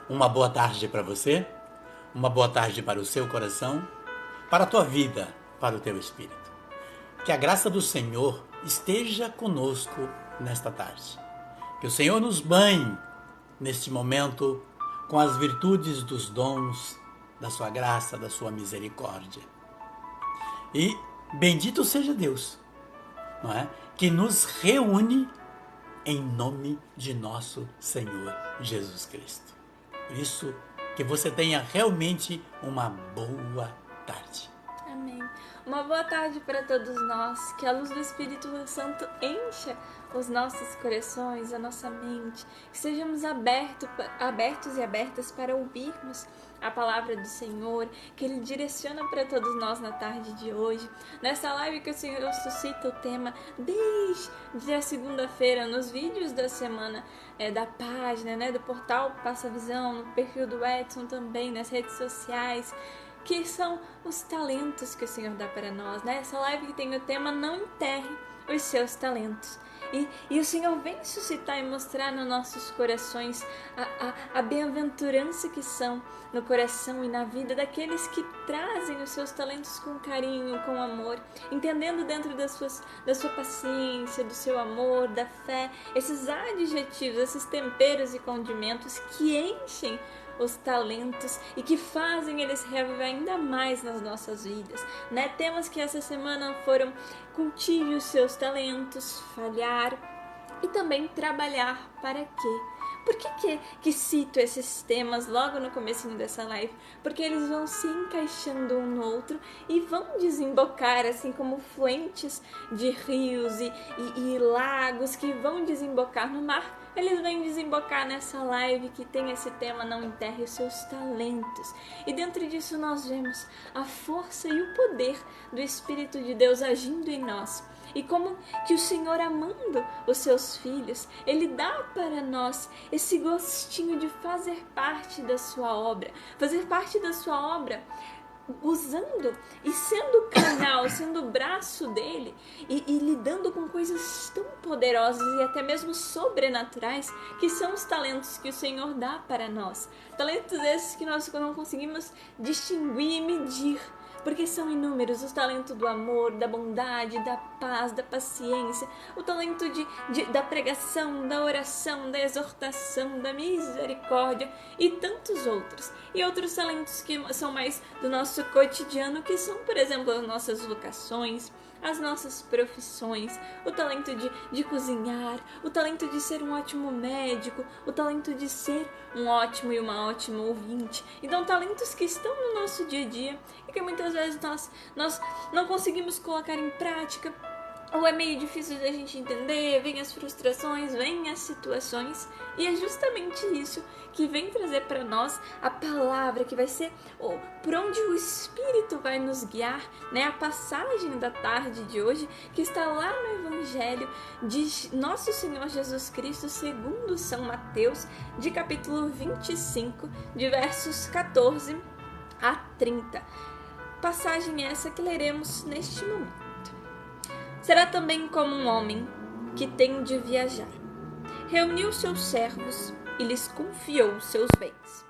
Uma boa tarde para você, uma boa tarde para o seu coração, para a tua vida, para o teu espírito. Que a graça do Senhor esteja conosco nesta tarde. Que o Senhor nos banhe neste momento com as virtudes dos dons, da sua graça, da sua misericórdia. E bendito seja Deus, não é? Que nos reúne em nome de nosso Senhor Jesus Cristo. Por isso, que você tenha realmente uma boa tarde. Amém. Uma boa tarde para todos nós. Que a luz do Espírito Santo encha os nossos corações, a nossa mente. Que sejamos abertos e abertas para ouvirmos a palavra do Senhor, que Ele direciona para todos nós na tarde de hoje. Nessa live que o Senhor suscita o tema desde a segunda-feira, nos vídeos da semana da página, do portal Passa Visão, no perfil do Edson também, nas redes sociais, que são os talentos que o Senhor dá para nós, Essa live que tem o tema Não Enterre os Seus Talentos. E o Senhor vem suscitar e mostrar nos nossos corações a bem-aventurança que são no coração e na vida daqueles que trazem os seus talentos com carinho, com amor, entendendo dentro da sua paciência, do seu amor, da fé, esses adjetivos, esses temperos e condimentos que enchem os talentos e que fazem eles reavivar ainda mais nas nossas vidas, Temas que essa semana foram: cultive os seus talentos, falhar e também trabalhar para quê? Por que cito esses temas logo no comecinho dessa live? Porque eles vão se encaixando um no outro e vão desembocar, assim como fluentes de rios e lagos que vão desembocar no mar. Eles vêm desembocar nessa live que tem esse tema Não Enterre os Seus Talentos. E dentro disso nós vemos a força e o poder do Espírito de Deus agindo em nós. E como que o Senhor, amando os seus filhos, Ele dá para nós esse gostinho de fazer parte da sua obra. Fazer parte da sua obra usando e sendo canal, sendo o braço dele e lidando com coisas tão poderosas e até mesmo sobrenaturais, que são os talentos que o Senhor dá para nós. Talentos esses que nós não conseguimos distinguir e medir, porque são inúmeros: o talento do amor, da bondade, da paz, da paciência, o talento da pregação, da oração, da exortação, da misericórdia e tantos outros. E outros talentos que são mais do nosso cotidiano, que são, por exemplo, as nossas vocações, as nossas profissões, o talento de cozinhar, o talento de ser um ótimo médico, o talento de ser um ótimo e uma ótima ouvinte. Então, talentos que estão no nosso dia a dia e que muitas vezes nós não conseguimos colocar em prática, ou é meio difícil da gente entender, vem as frustrações, vem as situações, e é justamente isso que vem trazer para nós a palavra, que vai ser por onde o Espírito vai nos guiar, A passagem da tarde de hoje, que está lá no Evangelho de Nosso Senhor Jesus Cristo, segundo São Mateus, de capítulo 25, de versos 14 a 30. Passagem essa que leremos neste momento. Será também como um homem que tem de viajar. Reuniu seus servos e lhes confiou seus bens.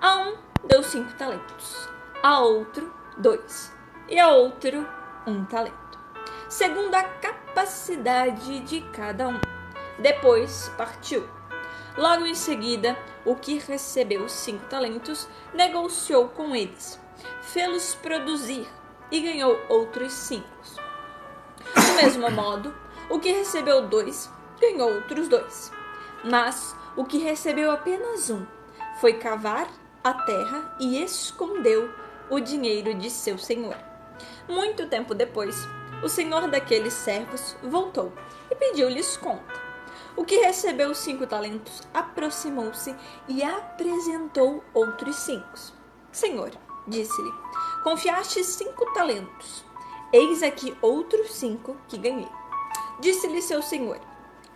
A um deu 5 talentos, a outro 2, e a outro 1 talento, segundo a capacidade de cada um. Depois partiu. Logo em seguida, o que recebeu 5 talentos negociou com eles, fê-los produzir e ganhou outros 5. Do mesmo modo, o que recebeu 2 ganhou outros 2. Mas o que recebeu apenas 1 foi cavar a terra e escondeu o dinheiro de seu senhor. Muito tempo depois, o senhor daqueles servos voltou e pediu-lhes conta. O que recebeu 5 talentos aproximou-se e apresentou outros 5. Senhor, disse-lhe, confiaste 5 talentos. Eis aqui outros 5 que ganhei. Disse-lhe seu senhor,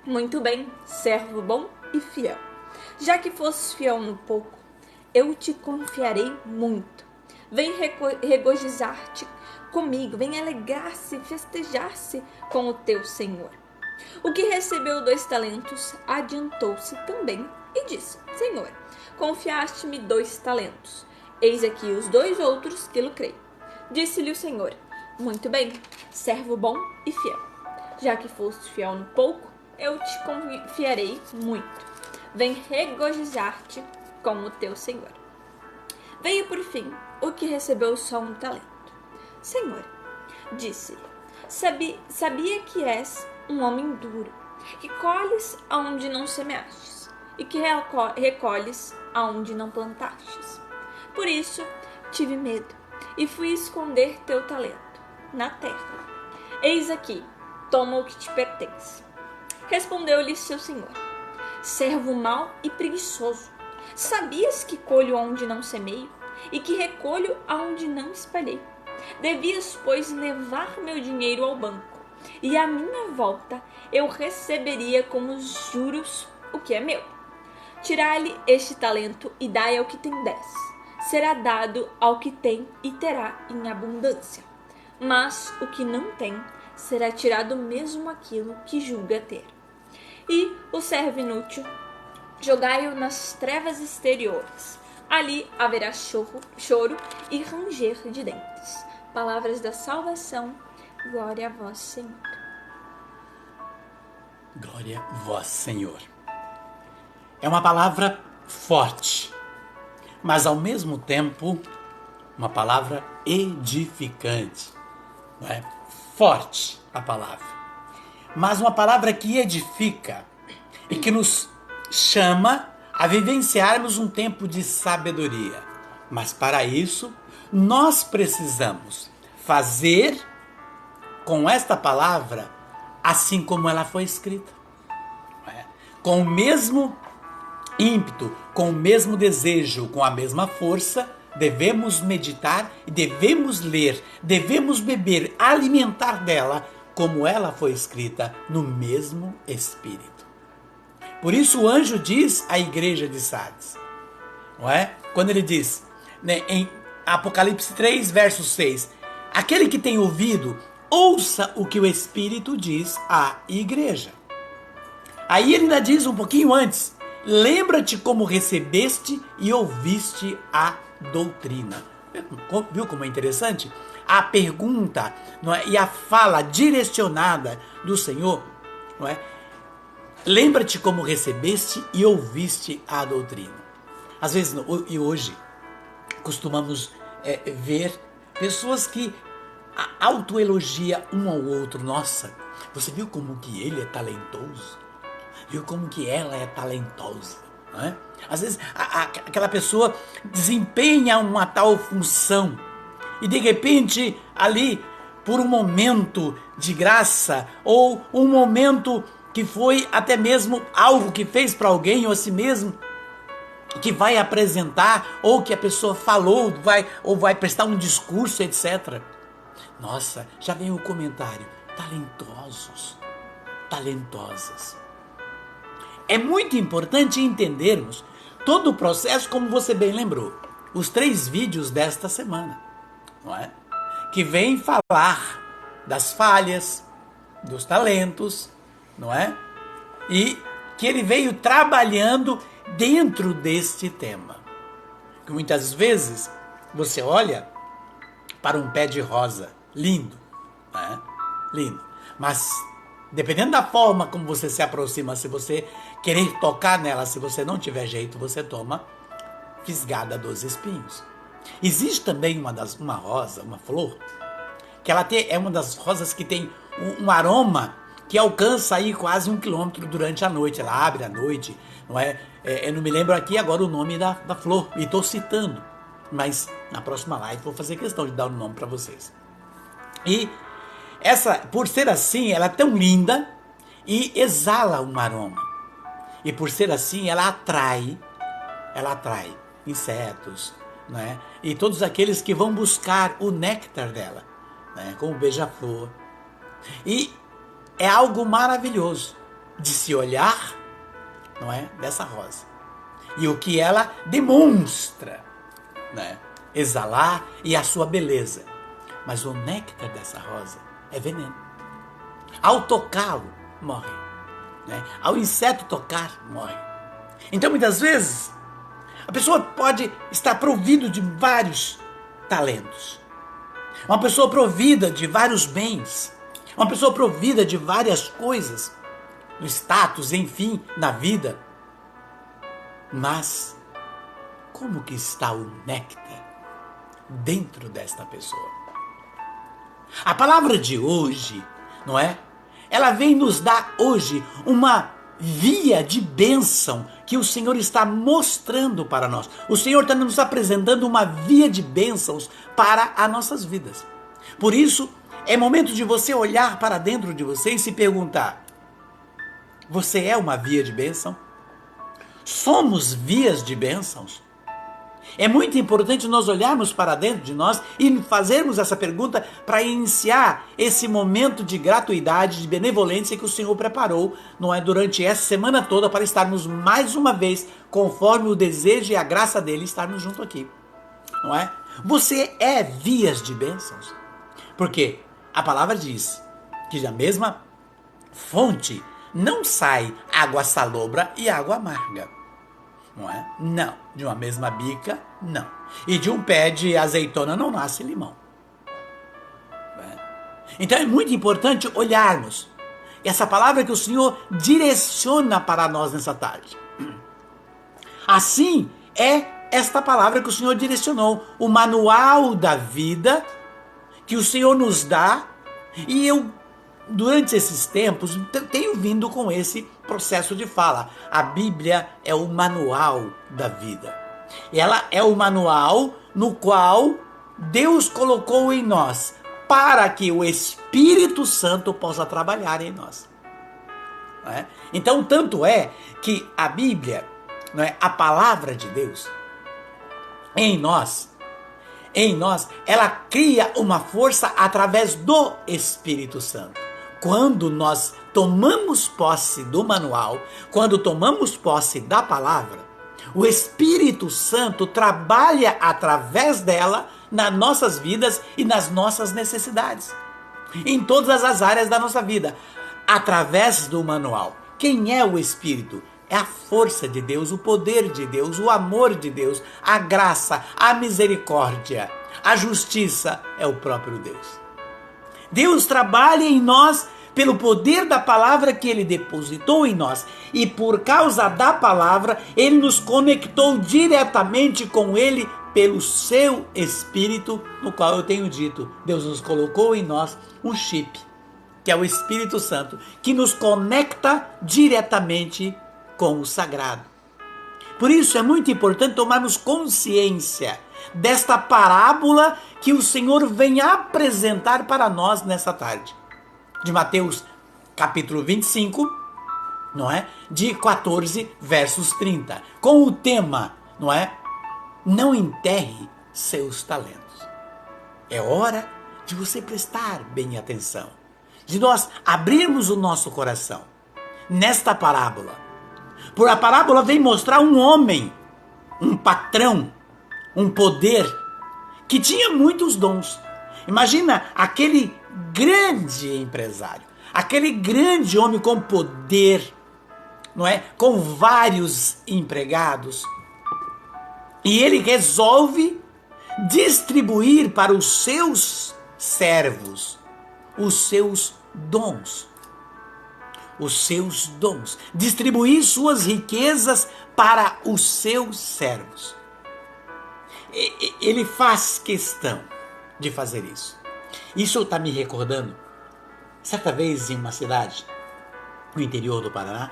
muito bem, servo bom e fiel. Já que fosses fiel no pouco, eu te confiarei muito. Vem regozijar-te comigo, vem alegrar-se, festejar-se com o teu senhor. O que recebeu 2 talentos adiantou-se também e disse: Senhor, confiaste-me 2 talentos. Eis aqui os 2 outros que lucrei. Disse-lhe o Senhor: Muito bem, servo bom e fiel. Já que foste fiel no pouco, eu te confiarei muito. Vem regozijar-te com o teu Senhor. Veio por fim o que recebeu só 1 talento. Senhor, disse-lhe, sabia que és um homem duro, que colhes aonde não semeastes, e que recolhes aonde não plantastes. Por isso tive medo, e fui esconder teu talento na terra. Eis aqui, toma o que te pertence. Respondeu-lhe seu senhor: servo mau e preguiçoso, sabias que colho aonde não semeio, e que recolho aonde não espalhei? Devias, pois, levar meu dinheiro ao banco, e à minha volta eu receberia como juros o que é meu. Tirai-lhe este talento e dai ao que tem 10. Será dado ao que tem e terá em abundância. Mas o que não tem, será tirado mesmo aquilo que julga ter. E o servo inútil, jogai-o nas trevas exteriores. Ali haverá choro e ranger de dentes. Palavras da salvação. Glória a vós, Senhor. Glória a vós, Senhor. É uma palavra forte, mas ao mesmo tempo uma palavra edificante. Não é? Forte a palavra, mas uma palavra que edifica e que nos chama a vivenciarmos um tempo de sabedoria. Mas para isso, nós precisamos fazer com esta palavra assim como ela foi escrita. Com o mesmo ímpeto, com o mesmo desejo, com a mesma força, devemos meditar e devemos ler, devemos beber, alimentar dela como ela foi escrita no mesmo Espírito. Por isso o anjo diz à igreja de Sardes, não é? Quando ele diz, né, em Apocalipse 3, verso 6, aquele que tem ouvido, ouça o que o Espírito diz à igreja. Aí ele ainda diz um pouquinho antes, lembra-te como recebeste e ouviste a doutrina. Viu como é interessante? A pergunta, não é? E a fala direcionada do Senhor, não é? Lembra-te como recebeste e ouviste a doutrina. Às vezes, e hoje, costumamos ver pessoas que autoelogiam um ao outro. Nossa, você viu como que ele é talentoso? Viu como que ela é talentosa? Não é? Às vezes, aquela pessoa desempenha uma tal função e de repente, ali, por um momento de graça ou um momento que foi até mesmo algo que fez para alguém ou a si mesmo, que vai apresentar, ou que a pessoa falou, ou vai prestar um discurso, etc. Nossa, já vem o comentário, talentosos, talentosas. É muito importante entendermos todo o processo, como você bem lembrou, os 3 vídeos desta semana, não é? Que vem falar das falhas, dos talentos, não é? E que ele veio trabalhando dentro deste tema. Que muitas vezes você olha para um pé de rosa, lindo, né? Lindo, mas dependendo da forma como você se aproxima, se você querer tocar nela, se você não tiver jeito, você toma fisgada dos espinhos. Existe também uma rosa, uma flor, que ela é uma das rosas que tem um aroma que alcança aí quase 1 quilômetro durante a noite. Ela abre à noite, não é? Eu não me lembro aqui agora o nome da flor, e estou citando, mas na próxima live vou fazer questão de dar o nome para vocês. E essa, por ser assim, ela é tão linda e exala um aroma. E por ser assim, ela atrai insetos, né? E todos aqueles que vão buscar o néctar dela, né? Como o beija-flor. E é algo maravilhoso de se olhar, não é? Dessa rosa. E o que ela demonstra, né? Exalar e a sua beleza. Mas o néctar dessa rosa é veneno. Ao tocá-lo, morre. Né? Ao inseto tocar, morre. Então, muitas vezes, a pessoa pode estar provida de vários talentos. Uma pessoa provida de vários bens. Uma pessoa provida de várias coisas. No status, enfim, na vida. Mas, como que está o néctar dentro desta pessoa? A palavra de hoje, não é? Ela vem nos dar hoje uma via de bênção que o Senhor está mostrando para nós. O Senhor está nos apresentando uma via de bênçãos para as nossas vidas. Por isso, é momento de você olhar para dentro de você e se perguntar: você é uma via de bênção? Somos vias de bênçãos? É muito importante nós olharmos para dentro de nós e fazermos essa pergunta para iniciar esse momento de gratuidade, de benevolência que o Senhor preparou, não é, durante essa semana toda, para estarmos mais uma vez, conforme o desejo e a graça dele, estarmos junto aqui. Não é? Você é vias de bênçãos. Porque a palavra diz que da mesma fonte não sai água salobra e água amarga. Não é? Não. De uma mesma bica, não. E de um pé de azeitona não nasce limão. Então é muito importante olharmos essa palavra que o Senhor direciona para nós nessa tarde. Assim é esta palavra que o Senhor direcionou, o manual da vida que o Senhor nos dá. E eu, durante esses tempos, tenho vindo com esse processo de fala. A Bíblia é o manual da vida. Ela é o manual no qual Deus colocou em nós para que o Espírito Santo possa trabalhar em nós. Não é? Então, tanto é que a Bíblia, não é, a palavra de Deus, em nós, ela cria uma força através do Espírito Santo. Quando nós tomamos posse do manual, quando tomamos posse da palavra, o Espírito Santo trabalha através dela nas nossas vidas e nas nossas necessidades. Em todas as áreas da nossa vida, através do manual. Quem é o Espírito? É a força de Deus, o poder de Deus, o amor de Deus, a graça, a misericórdia, a justiça, é o próprio Deus. Deus trabalha em nós pelo poder da palavra que Ele depositou em nós. E por causa da palavra, Ele nos conectou diretamente com Ele pelo seu Espírito, no qual eu tenho dito, Deus nos colocou em nós um chip, que é o Espírito Santo, que nos conecta diretamente com o sagrado. Por isso é muito importante tomarmos consciência desta parábola que o Senhor vem apresentar para nós nessa tarde. De Mateus capítulo 25, não é? De 14 versos 30. Com o tema, não é? Não enterre seus talentos. É hora de você prestar bem atenção. De nós abrirmos o nosso coração nesta parábola. Por a parábola vem mostrar um homem, um patrão, um poder que tinha muitos dons. Imagina aquele grande empresário, aquele grande homem com poder, não é? Com vários empregados. E ele resolve distribuir para os seus servos os seus dons. Os seus dons. Distribuir suas riquezas para os seus servos. Ele faz questão de fazer isso. Isso está me recordando, certa vez em uma cidade, no interior do Paraná,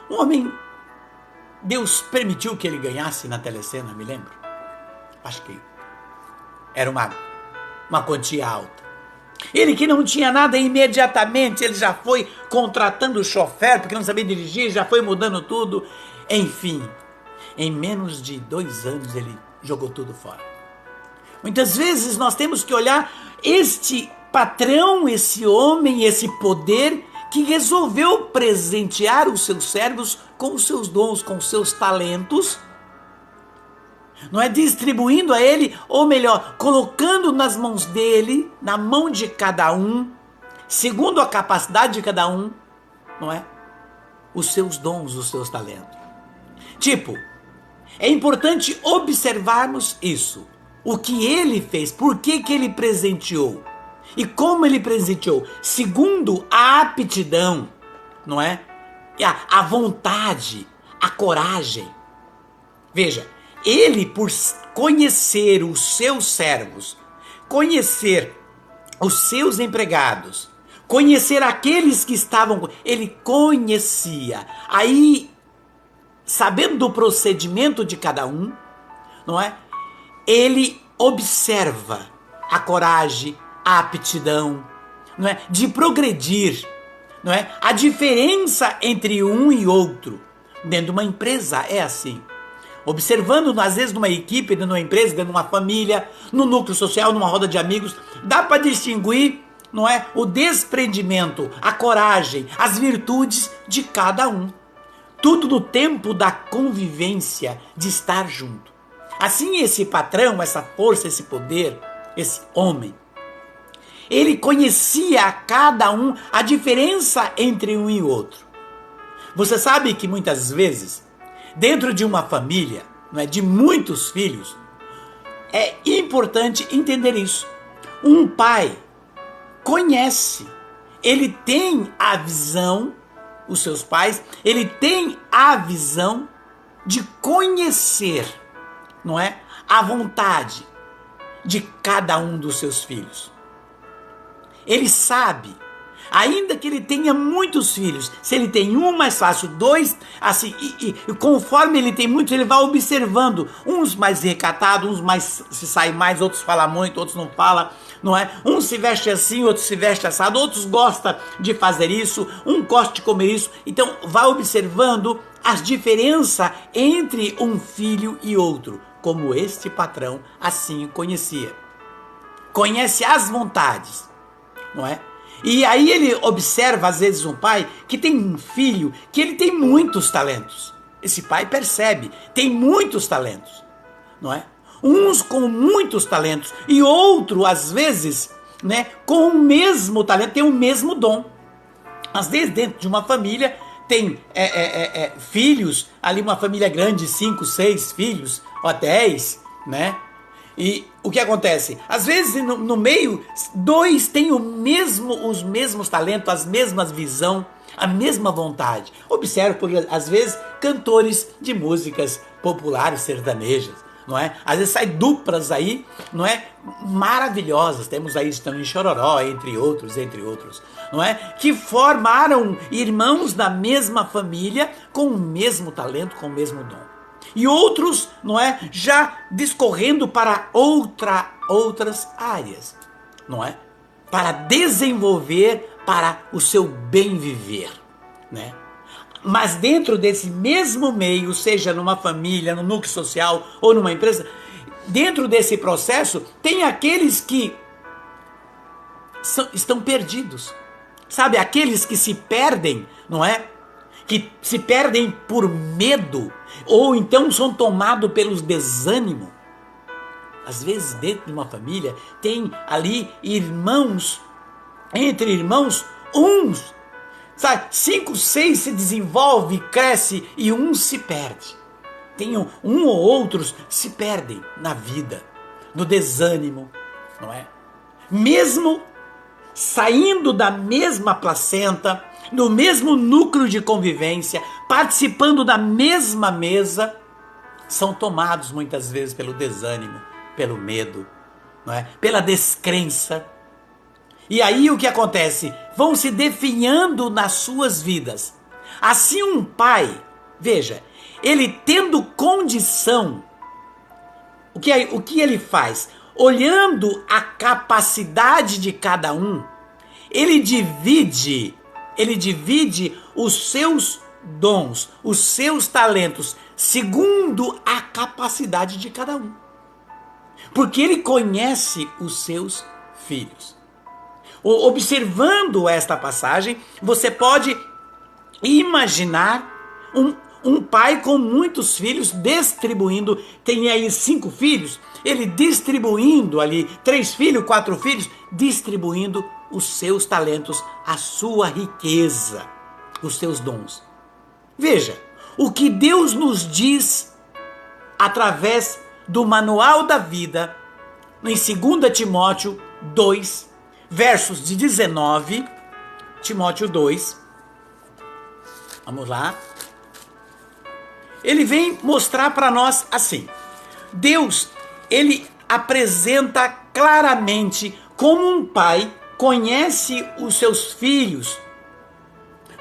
um homem, Deus permitiu que ele ganhasse na telecena, me lembro. Acho que era uma quantia alta. Ele que não tinha nada, imediatamente ele já foi contratando o chofer, porque não sabia dirigir, já foi mudando tudo. Enfim, em menos de 2 anos ele jogou tudo fora. Muitas vezes nós temos que olhar este patrão, esse homem, esse poder que resolveu presentear os seus servos com os seus dons, com os seus talentos, não é, distribuindo a ele, ou melhor, colocando nas mãos dele, na mão de cada um, segundo a capacidade de cada um, não é? Os seus dons, os seus talentos. Tipo, é importante observarmos isso. O que ele fez, por que ele presenteou e como ele presenteou, segundo a aptidão, não é? A vontade, a coragem. Veja, ele, por conhecer os seus servos, conhecer os seus empregados, conhecer aqueles que estavam, ele conhecia. Aí, sabendo do procedimento de cada um, não é? Ele observa a coragem, a aptidão, não é? De progredir, não é? A diferença entre um e outro. Dentro de uma empresa é assim. Observando, às vezes, numa equipe, dentro de uma empresa, dentro de uma família, no núcleo social, numa roda de amigos, dá para distinguir, não é? O desprendimento, a coragem, as virtudes de cada um. Tudo no tempo da convivência, de estar junto. Assim, esse patrão, essa força, esse poder, esse homem, ele conhecia a cada um a diferença entre um e outro. Você sabe que muitas vezes, dentro de uma família, não é, de muitos filhos, é importante entender isso. Um pai conhece, ele tem a visão, os seus pais, ele tem a visão de conhecer, não é, a vontade de cada um dos seus filhos. Ele sabe, ainda que ele tenha muitos filhos, se ele tem um, mais fácil, dois, assim, e conforme ele tem muitos, ele vai observando, uns mais recatados, uns mais se saem mais, outros falam muito, outros não falam, não é? Um se veste assim, outro se veste assado, outros gostam de fazer isso, um gosta de comer isso. Então, vai observando as diferenças entre um filho e outro, como este patrão assim conhecia. Conhece as vontades, não é? E aí ele observa, às vezes, um pai que tem um filho que ele tem muitos talentos. Esse pai percebe, tem muitos talentos, não é? Uns com muitos talentos e outro, às vezes, né, com o mesmo talento, tem o mesmo dom. Às vezes, dentro de uma família, tem filhos, ali uma família grande, 5, 6 filhos, ou 10, né? E o que acontece? Às vezes no meio, 2 têm os mesmos talentos, as mesmas visões, a mesma vontade. Observe, porque às vezes cantores de músicas populares sertanejas, não é? Às vezes saem duplas aí, não é? Maravilhosas. Temos aí Estão em Chororó, entre outros, não é? Que formaram irmãos da mesma família com o mesmo talento, com o mesmo dom. E outros, não é, já discorrendo para outras áreas, não é? Para desenvolver para o seu bem viver, né? Mas dentro desse mesmo meio, seja numa família, no núcleo social ou numa empresa, dentro desse processo, tem aqueles que estão perdidos. Sabe, aqueles que se perdem, não é? Que se perdem por medo, ou então são tomados pelos desânimos. Às vezes, dentro de uma família, tem ali irmãos, entre irmãos, uns, sabe, 5, 6 se desenvolve, cresce e um se perde. Tem um ou outros se perdem na vida, no desânimo, não é? Mesmo saindo da mesma placenta, no mesmo núcleo de convivência, participando da mesma mesa, são tomados muitas vezes pelo desânimo, pelo medo, não é? Pela descrença. E aí o que acontece? Vão se definhando nas suas vidas. Assim um pai, veja, ele tendo condição, o que ele faz? Olhando a capacidade de cada um, ele divide os seus dons, os seus talentos, segundo a capacidade de cada um. Porque ele conhece os seus filhos. Observando esta passagem, você pode imaginar um pai com muitos filhos distribuindo, tem aí 5 filhos, ele distribuindo ali 3 filhos, 4 filhos, distribuindo os seus talentos, a sua riqueza, os seus dons. Veja, o que Deus nos diz através do Manual da Vida, em 2 Timóteo 2, versos de 19, Timóteo 2, vamos lá. Ele vem mostrar para nós assim, Deus, ele apresenta claramente como um pai conhece os seus filhos,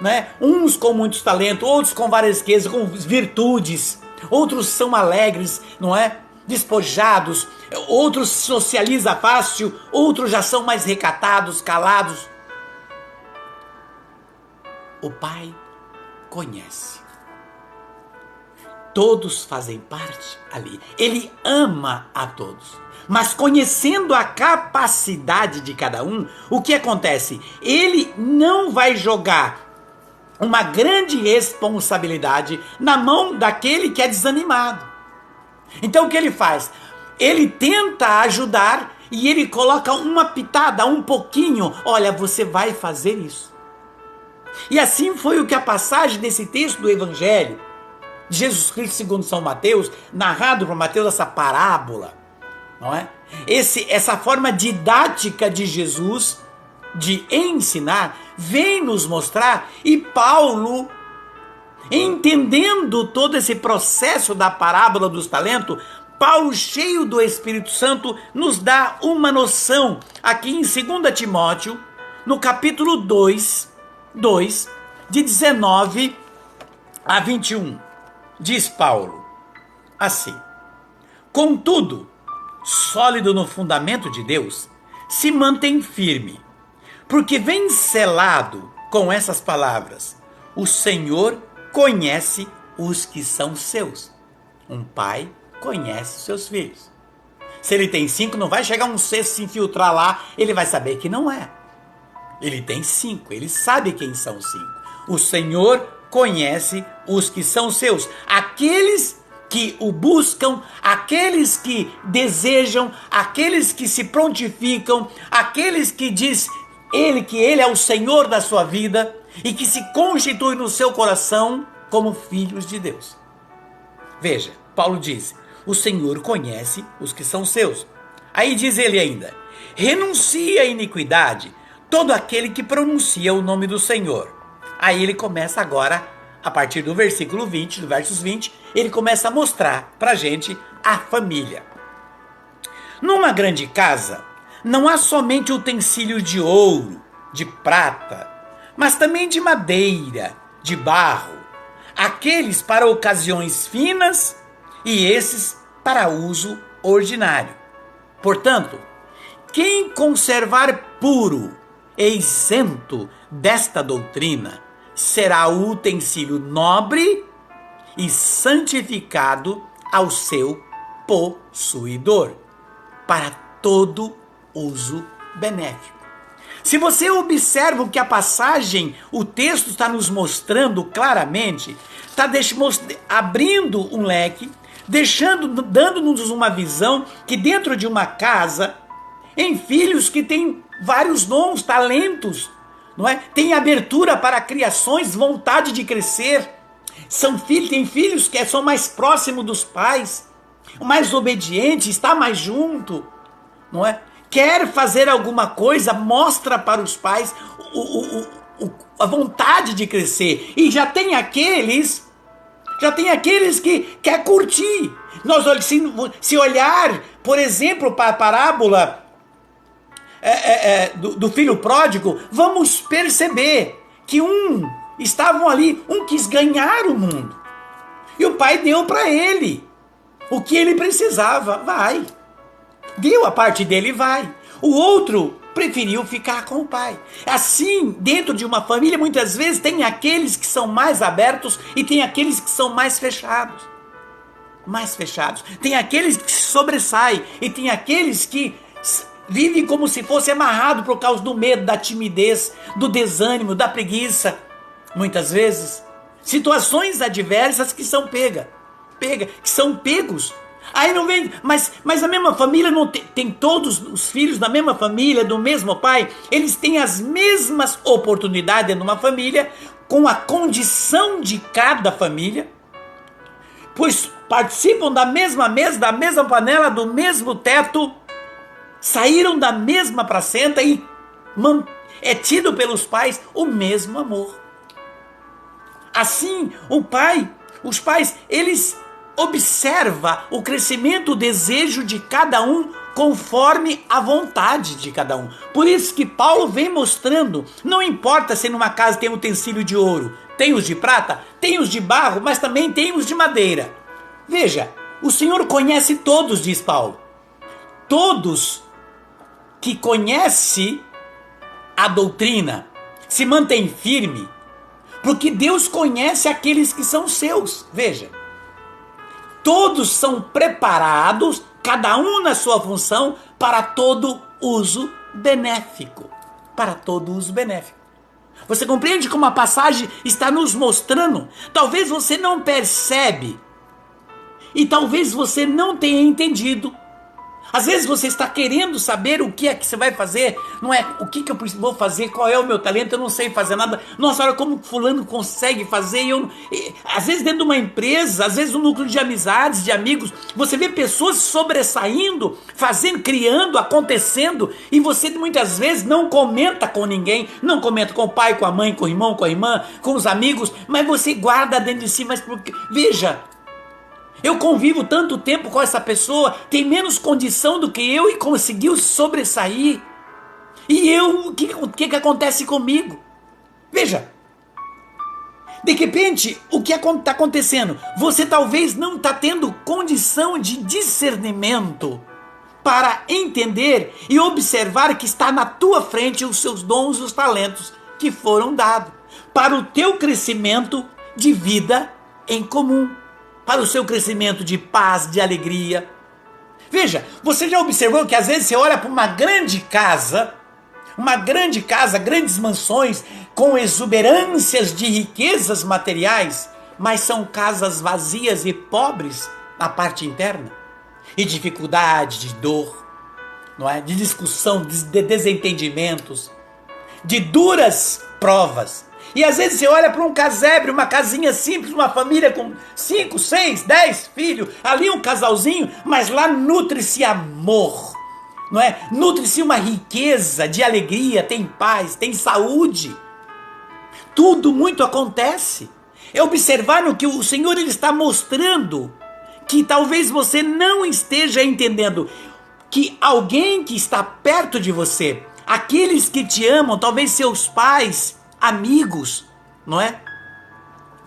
né? Uns com muitos talentos, outros com várias riquezas, com virtudes, outros são alegres, não é? Despojados, outros socializam fácil, outros já são mais recatados, calados. O pai conhece. Todos fazem parte ali. Ele ama a todos. Mas conhecendo a capacidade de cada um, o que acontece? Ele não vai jogar uma grande responsabilidade na mão daquele que é desanimado. Então o que ele faz? Ele tenta ajudar e ele coloca uma pitada, um pouquinho. Olha, você vai fazer isso. E assim foi o que a passagem desse texto do Evangelho de Jesus Cristo segundo São Mateus, narrado por Mateus, essa parábola, não é? Essa forma didática de Jesus de ensinar, vem nos mostrar, e Paulo, entendendo todo esse processo da parábola dos talentos, Paulo, cheio do Espírito Santo, nos dá uma noção aqui em 2 Timóteo, no capítulo 2, de 19 a 21. Diz Paulo assim: contudo, sólido no fundamento de Deus, se mantém firme, porque vem selado com essas palavras: o Senhor conhece os que são seus. Um pai conhece seus filhos. Se ele tem 5, não vai chegar um sexto se infiltrar lá, ele vai saber que não é. Ele tem 5, ele sabe quem são os 5. O Senhor conhece os que são seus, aqueles que o buscam, aqueles que desejam, aqueles que se prontificam, aqueles que diz que ele é o Senhor da sua vida e que se constitui no seu coração como filhos de Deus. Veja, Paulo diz: o Senhor conhece os que são seus. Aí diz ele ainda: renuncia à iniquidade todo aquele que pronuncia o nome do Senhor. Aí ele começa agora, a partir do versículo 20, do versos 20, ele começa a mostrar pra gente a família. Numa grande casa, não há somente utensílios de ouro, de prata, mas também de madeira, de barro, aqueles para ocasiões finas e esses para uso ordinário. Portanto, quem conservar puro e isento desta doutrina será o utensílio nobre e santificado ao seu possuidor, para todo uso benéfico. Se você observa o que a passagem, o texto está nos mostrando claramente, está abrindo um leque, dando-nos uma visão que dentro de uma casa, em filhos que têm vários dons, talentos, não é? Tem abertura para criações, vontade de crescer. Tem filhos que são mais próximos dos pais, mais obedientes, está mais junto, não é? Quer fazer alguma coisa, mostra para os pais a vontade de crescer. E já tem aqueles que quer curtir. Se olhar, por exemplo, para a parábola do filho pródigo, vamos perceber que um quis ganhar o mundo. E o pai deu para ele o que ele precisava. Deu a parte dele, vai. O outro preferiu ficar com o pai. Assim, dentro de uma família, muitas vezes tem aqueles que são mais abertos e tem aqueles que são mais fechados. Tem aqueles que se sobressaem e tem aqueles que vivem como se fosse amarrado por causa do medo, da timidez, do desânimo, da preguiça. Muitas vezes, situações adversas que são que são pegos. Aí não vem, mas a mesma família não tem todos os filhos da mesma família, do mesmo pai, eles têm as mesmas oportunidades numa família, com a condição de cada família, pois participam da mesma mesa, da mesma panela, do mesmo teto, saíram da mesma placenta e é tido pelos pais o mesmo amor. Assim, os pais, eles observam o crescimento, o desejo de cada um conforme a vontade de cada um. Por isso que Paulo vem mostrando, não importa se numa casa tem utensílio de ouro, tem os de prata, tem os de barro, mas também tem os de madeira. Veja, o Senhor conhece todos, diz Paulo. Todos que conhecem a doutrina se mantêm firme, porque Deus conhece aqueles que são seus. Veja, todos são preparados, cada um na sua função, para todo uso benéfico. Para todo uso benéfico. Você compreende como a passagem está nos mostrando? Talvez você não percebe e talvez você não tenha entendido. Às vezes você está querendo saber o que é que você vai fazer, não é o que eu vou fazer, qual é o meu talento, eu não sei fazer nada. Nossa, olha como fulano consegue fazer. Às vezes dentro de uma empresa, às vezes no núcleo de amizades, de amigos, você vê pessoas sobressaindo, fazendo, criando, acontecendo, e você muitas vezes não comenta com ninguém, não comenta com o pai, com a mãe, com o irmão, com a irmã, com os amigos, mas você guarda dentro de si, mas porque, veja, eu convivo tanto tempo com essa pessoa, tem menos condição do que eu e conseguiu sobressair. E eu, o que acontece comigo? Veja, de repente, o que está acontecendo? Você talvez não está tendo condição de discernimento para entender e observar que está na tua frente os seus dons, os talentos que foram dados para o teu crescimento de vida em comum, para o seu crescimento de paz, de alegria. Veja, você já observou que às vezes você olha para uma grande casa, grandes mansões, com exuberâncias de riquezas materiais, mas são casas vazias e pobres na parte interna, e dificuldade, de dor, não é? De discussão, de desentendimentos, de duras provas. E às vezes você olha para um casebre, uma casinha simples, uma família com 5, 6, 10 filhos, ali um casalzinho, mas lá nutre-se amor, não é? Nutre-se uma riqueza de alegria, tem paz, tem saúde. Tudo muito acontece. É observar no que o Senhor ele está mostrando, que talvez você não esteja entendendo, que alguém que está perto de você, aqueles que te amam, talvez seus pais, amigos, não é?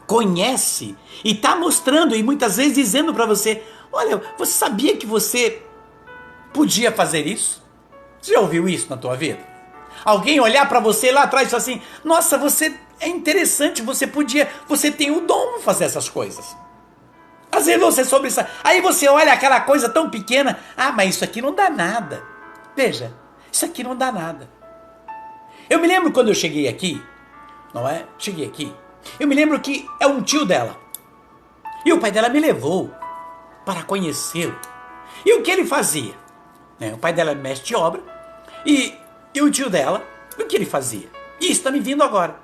Conhece e está mostrando e muitas vezes dizendo para você: olha, você sabia que você podia fazer isso? Você já ouviu isso na tua vida? Alguém olhar para você lá atrás e falar assim: nossa, você é interessante, você tem o dom de fazer essas coisas. Às vezes você sobressai, aí você olha aquela coisa tão pequena, mas isso aqui não dá nada. Veja, isso aqui não dá nada. Eu me lembro quando eu cheguei aqui, não é? Cheguei aqui. Eu me lembro que é um tio dela. E o pai dela me levou para conhecê-lo. E o que ele fazia? O pai dela é mestre de obra. E o tio dela, o que ele fazia? Isso está me vindo agora.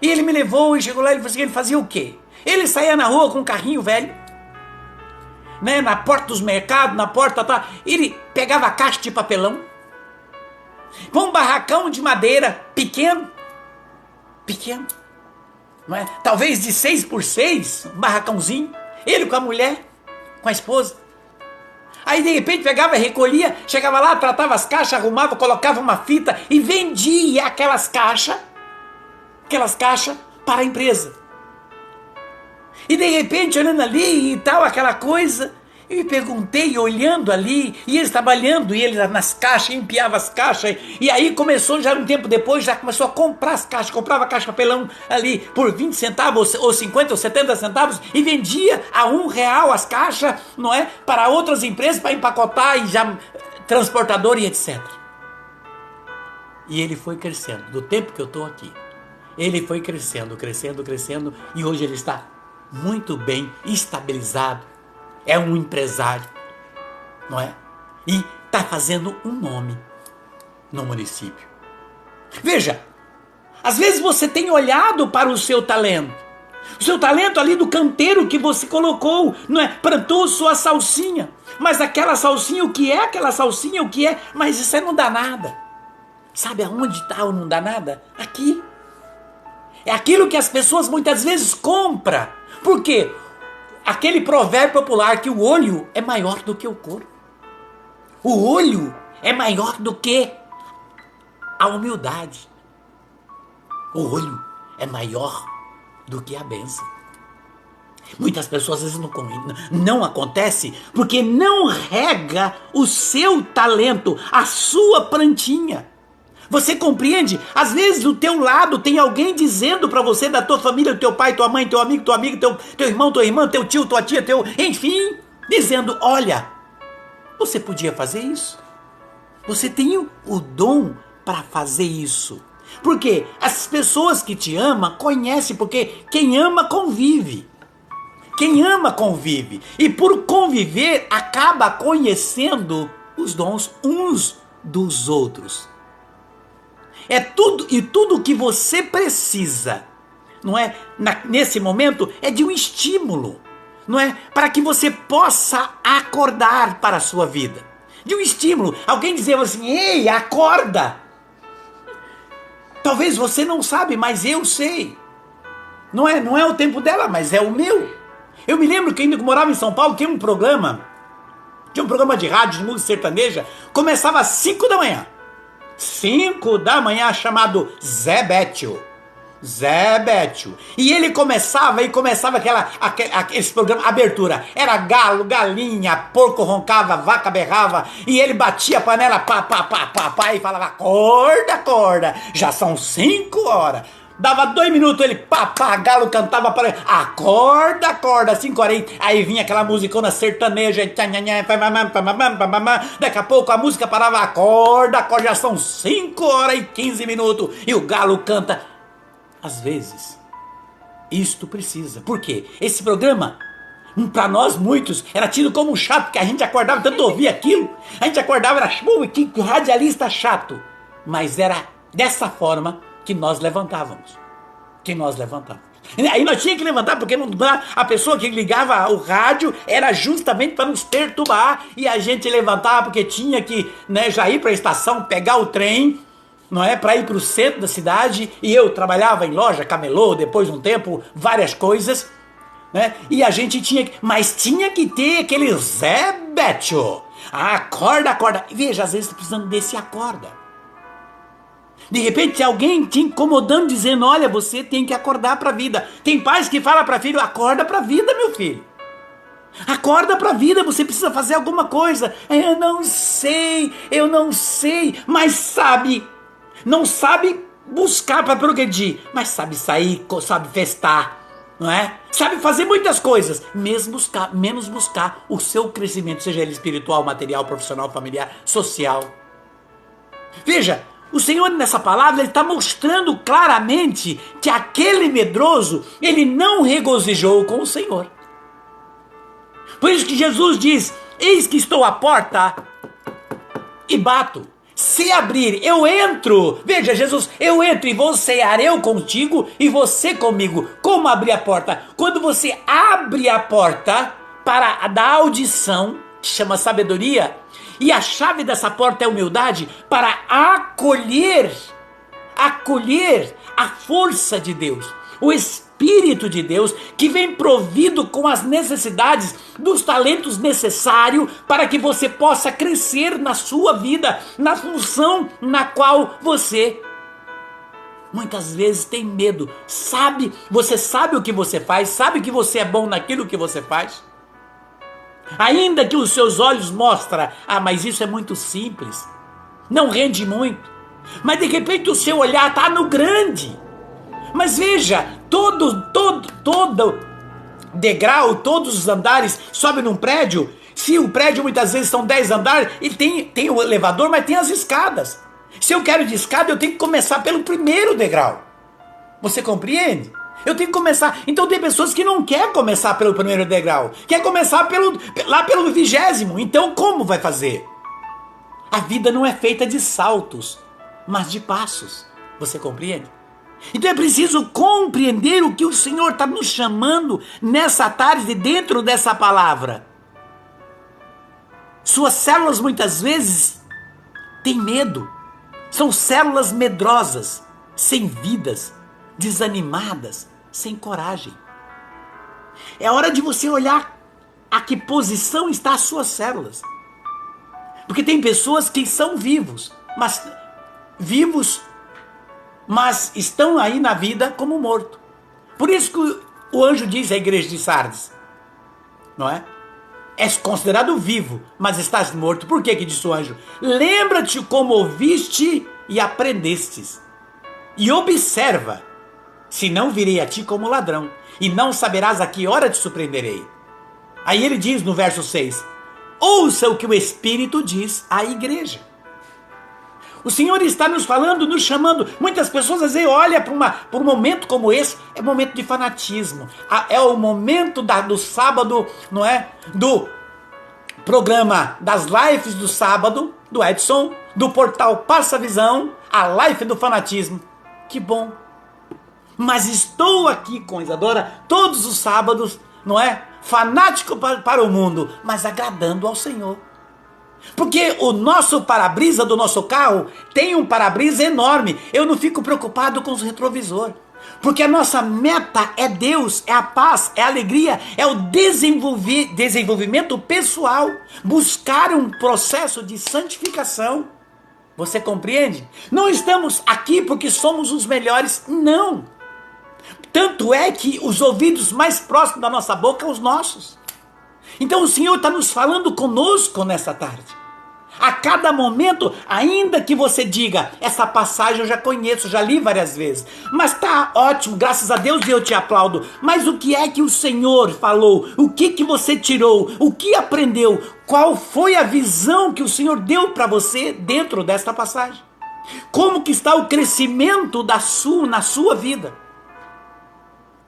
E ele me levou e chegou lá e ele falou assim, ele fazia o quê? Ele saía na rua com um carrinho velho, né, na porta dos mercados, na porta, tá, ele pegava a caixa de papelão, com um barracão de madeira pequeno, não é? Talvez de 6x6, um barracãozinho, ele com a mulher, com a esposa. Aí de repente pegava, recolhia, chegava lá, tratava as caixas, arrumava, colocava uma fita e vendia aquelas caixas para a empresa. E de repente, olhando ali e tal, aquela coisa, eu me perguntei, olhando ali, e eles trabalhando, e ele nas caixas, empiava as caixas, e aí começou, já um tempo depois, já começou a comprar as caixas, comprava a caixa de papelão ali por 20 centavos, ou 50 ou 70 centavos, e vendia a R$1 as caixas, não é? Para outras empresas, para empacotar, e já transportador e etc. E ele foi crescendo, do tempo que eu estou aqui. Ele foi crescendo, e hoje ele está muito bem estabilizado, é um empresário, não é? E está fazendo um nome no município. Veja, Às vezes você tem olhado para o seu talento. O seu talento ali do canteiro que você colocou, não é? Plantou sua salsinha. Mas aquela salsinha, o que é aquela salsinha? O que é? Mas isso aí não dá nada. Sabe aonde está o não dá nada? Aqui. É aquilo que as pessoas muitas vezes compram. Por quê? Aquele provérbio popular que o olho é maior do que o corpo. O olho é maior do que a humildade. O olho é maior do que a bênção. Muitas pessoas às vezes não acontece porque não rega o seu talento, a sua plantinha. Você compreende? Às vezes do teu lado tem alguém dizendo para você, da tua família, teu pai, tua mãe, teu amigo, teu irmão, tua irmã, teu tio, tua tia, enfim, dizendo, olha, você podia fazer isso. Você tem o dom para fazer isso. Porque as pessoas que te amam conhecem, porque quem ama convive. Quem ama convive. E por conviver acaba conhecendo os dons uns dos outros. É tudo, e tudo que você precisa, não é? Nesse momento, é de um estímulo, não é? Para que você possa acordar para a sua vida. De um estímulo. Alguém dizer assim, ei, acorda. Talvez você não sabe, mas eu sei. Não é o tempo dela, mas é o meu. Eu me lembro que ainda que morava em São Paulo, tinha um programa de rádio de música sertaneja, começava às 5 da manhã. 5 da manhã, chamado Zé Bétio. E ele começava esse programa, abertura. Era galo, galinha, porco roncava, vaca berrava. E ele batia a panela, pá, e falava, acorda, já são 5 horas. Dava 2 minutos, ele pá, galo cantava para acorda, 5h40. Aí vinha aquela musicona sertaneja, daqui a pouco a música parava, acorda, já são 5h15. E o galo canta. Às vezes, isto precisa. Por quê? Esse programa, para nós muitos, era tido como chato, porque a gente acordava, tanto ouvia aquilo, a gente acordava, era que radialista chato. Mas era dessa forma que nós levantávamos. Aí nós tínhamos que levantar, porque a pessoa que ligava o rádio era justamente para nos perturbar, e a gente levantava porque tinha que, né, já ir para a estação, pegar o trem, não é, para ir para o centro da cidade. E eu trabalhava em loja, camelô, depois de um tempo, várias coisas, né? E a gente tinha que ter aquele Zé Bétio. Acorda. Veja, às vezes tá precisando desse acorda. De repente alguém te incomodando, dizendo, olha, você tem que acordar para a vida. Tem pais que falam para filho, acorda para a vida, meu filho. Acorda para a vida, você precisa fazer alguma coisa. Eu não sei, mas sabe. Não sabe buscar para progredir, mas sabe sair, sabe festar, não é? Sabe fazer muitas coisas, menos buscar o seu crescimento, seja ele espiritual, material, profissional, familiar, social. Veja, o Senhor nessa palavra, ele está mostrando claramente que aquele medroso, ele não regozijou com o Senhor. Por isso que Jesus diz, eis que estou à porta e bato. Se abrir, eu entro. Veja, Jesus, eu entro e vou cear, eu contigo e você comigo. Como abrir a porta? Quando você abre a porta para a da audição, que chama sabedoria, e a chave dessa porta é humildade, para acolher a força de Deus, o Espírito de Deus, que vem provido com as necessidades dos talentos necessários para que você possa crescer na sua vida, na função na qual você muitas vezes tem medo. Você sabe o que você faz, sabe que você é bom naquilo que você faz. Ainda que os seus olhos mostrem, mas isso é muito simples, não rende muito. Mas de repente o seu olhar está no grande. Mas veja, todo degrau, todos os andares sobe num prédio. Se o prédio muitas vezes são 10 andares, e tem o elevador, mas tem as escadas. Se eu quero de escada, eu tenho que começar pelo primeiro degrau. Você compreende? Eu tenho que começar. Então tem pessoas que não querem começar pelo primeiro degrau, quer começar lá pelo 20º. Então como vai fazer? A vida não é feita de saltos, mas de passos. Você compreende? Então é preciso compreender o que o Senhor está nos chamando nessa tarde dentro dessa palavra. Suas células muitas vezes têm medo. São células medrosas, sem vidas, desanimadas, sem coragem. É hora de você olhar a que posição estão as suas células. Porque tem pessoas que são vivos, mas estão aí na vida como morto. Por isso que o anjo diz à igreja de Sardes, não é? És considerado vivo, mas estás morto. Por que disse o anjo? Lembra-te como ouviste e aprendestes. E observa, senão virei a ti como ladrão, e não saberás a que hora te surpreenderei. Aí ele diz no verso 6, ouça o que o Espírito diz à igreja. O Senhor está nos falando, nos chamando. Muitas pessoas às vezes olham para um momento como esse, é momento de fanatismo. É o momento do sábado, não é? Do programa das lives do sábado, do Edson, do portal Passa Visão, a live do fanatismo. Que bom. Mas estou aqui com Isadora todos os sábados, não é? Fanático para o mundo, mas agradando ao Senhor. Porque o nosso para-brisa do nosso carro tem um para-brisa enorme. Eu não fico preocupado com os retrovisores. Porque a nossa meta é Deus, é a paz, é a alegria, é o desenvolvimento pessoal. Buscar um processo de santificação. Você compreende? Não estamos aqui porque somos os melhores, não. Tanto é que os ouvidos mais próximos da nossa boca são os nossos. Então o Senhor está nos falando conosco nessa tarde. A cada momento, ainda que você diga, essa passagem eu já conheço, já li várias vezes. Mas está ótimo, graças a Deus eu te aplaudo. Mas o que é que o Senhor falou? O que você tirou? O que aprendeu? Qual foi a visão que o Senhor deu para você dentro desta passagem? Como que está o crescimento na sua vida?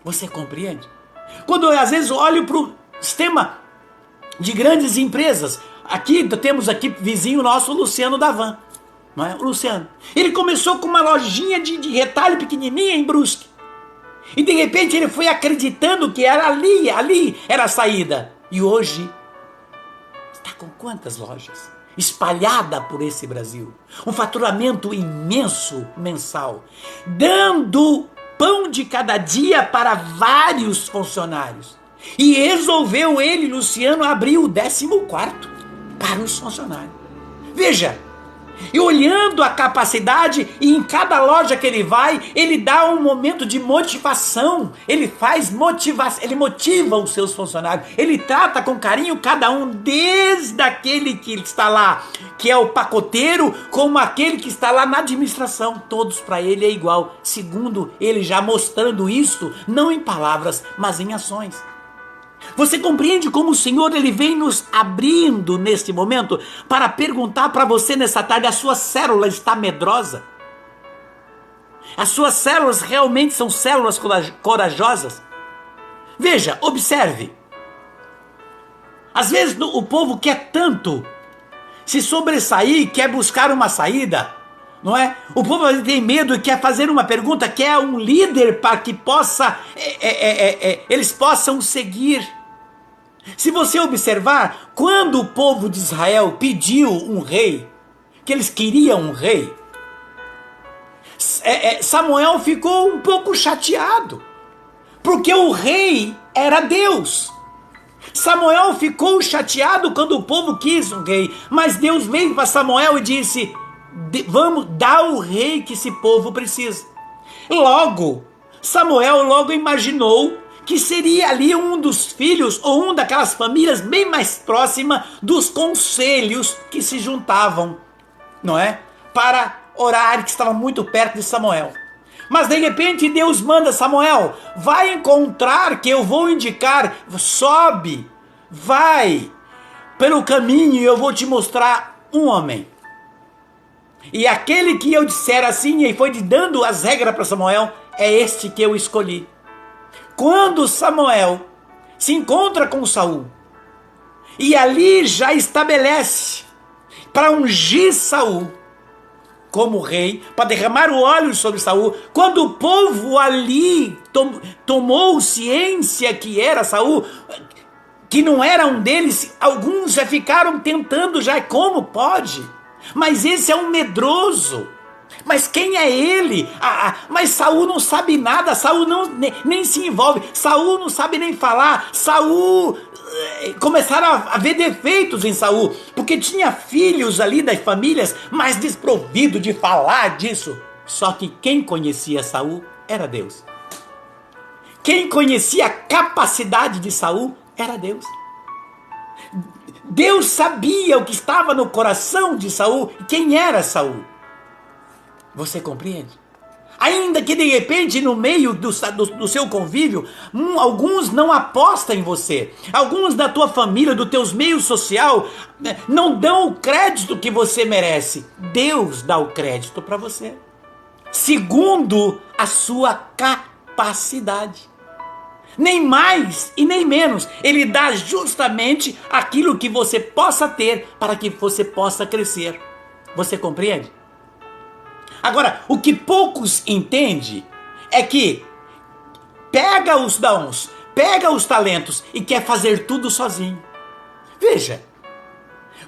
Você compreende? Quando eu às vezes olho para o sistema de grandes empresas, temos aqui vizinho nosso, o Luciano Davan, não é? O Luciano. Ele começou com uma lojinha de retalho pequenininha em Brusque. E de repente ele foi acreditando que era ali era a saída. E hoje está com quantas lojas? Espalhada por esse Brasil. Um faturamento imenso mensal. Dando pão de cada dia para vários funcionários. E resolveu ele, Luciano, abrir o 14º para os funcionários. Veja, e olhando a capacidade, e em cada loja que ele vai, ele dá um momento de motivação. Ele faz motivação, ele motiva os seus funcionários. Ele trata com carinho cada um, desde aquele que está lá, que é o pacoteiro, como aquele que está lá na administração. Todos para ele é igual, segundo ele já mostrando isto, não em palavras, mas em ações. Você compreende como o Senhor ele vem nos abrindo neste momento para perguntar para você nessa tarde, a sua célula está medrosa? As suas células realmente são células corajosas? Veja, observe. Às vezes o povo quer tanto se sobressair, quer buscar uma saída, não é? O povo tem medo e quer fazer uma pergunta, quer um líder para que eles possam seguir. Se você observar, quando o povo de Israel pediu um rei, que eles queriam um rei, Samuel ficou um pouco chateado, porque o rei era Deus. Samuel ficou chateado quando o povo quis um rei, mas Deus veio para Samuel e disse, vamos dar o rei que esse povo precisa. Samuel imaginou que seria ali um dos filhos ou um daquelas famílias bem mais próxima dos conselhos que se juntavam, não é? Para orar, que estavam muito perto de Samuel. Mas de repente Deus manda Samuel, vai encontrar que eu vou indicar, sobe, vai pelo caminho e eu vou te mostrar um homem. E aquele que eu disser assim, e foi dando as regras para Samuel, é este que eu escolhi. Quando Samuel se encontra com Saul, e ali já estabelece para ungir Saul, como rei, para derramar o óleo sobre Saul. Quando o povo ali tomou ciência que era Saul, que não era um deles, alguns já ficaram tentando já, como pode? Mas esse é um medroso. Mas quem é ele? Mas Saul não sabe nada, Saul nem se envolve, Saul não sabe nem falar, Saul... Começaram a ver defeitos em Saul, porque tinha filhos ali das famílias, mas desprovido de falar disso. Só que quem conhecia Saul era Deus. Quem conhecia a capacidade de Saul era Deus. Deus sabia o que estava no coração de Saul e quem era Saul. Você compreende? Ainda que de repente no meio do seu convívio, alguns não apostam em você. Alguns da tua família, do teus meios social, não dão o crédito que você merece. Deus dá o crédito para você, segundo a sua capacidade. Nem mais e nem menos. Ele dá justamente aquilo que você possa ter para que você possa crescer. Você compreende? Agora, o que poucos entendem é que pega os dons, pega os talentos e quer fazer tudo sozinho. Veja,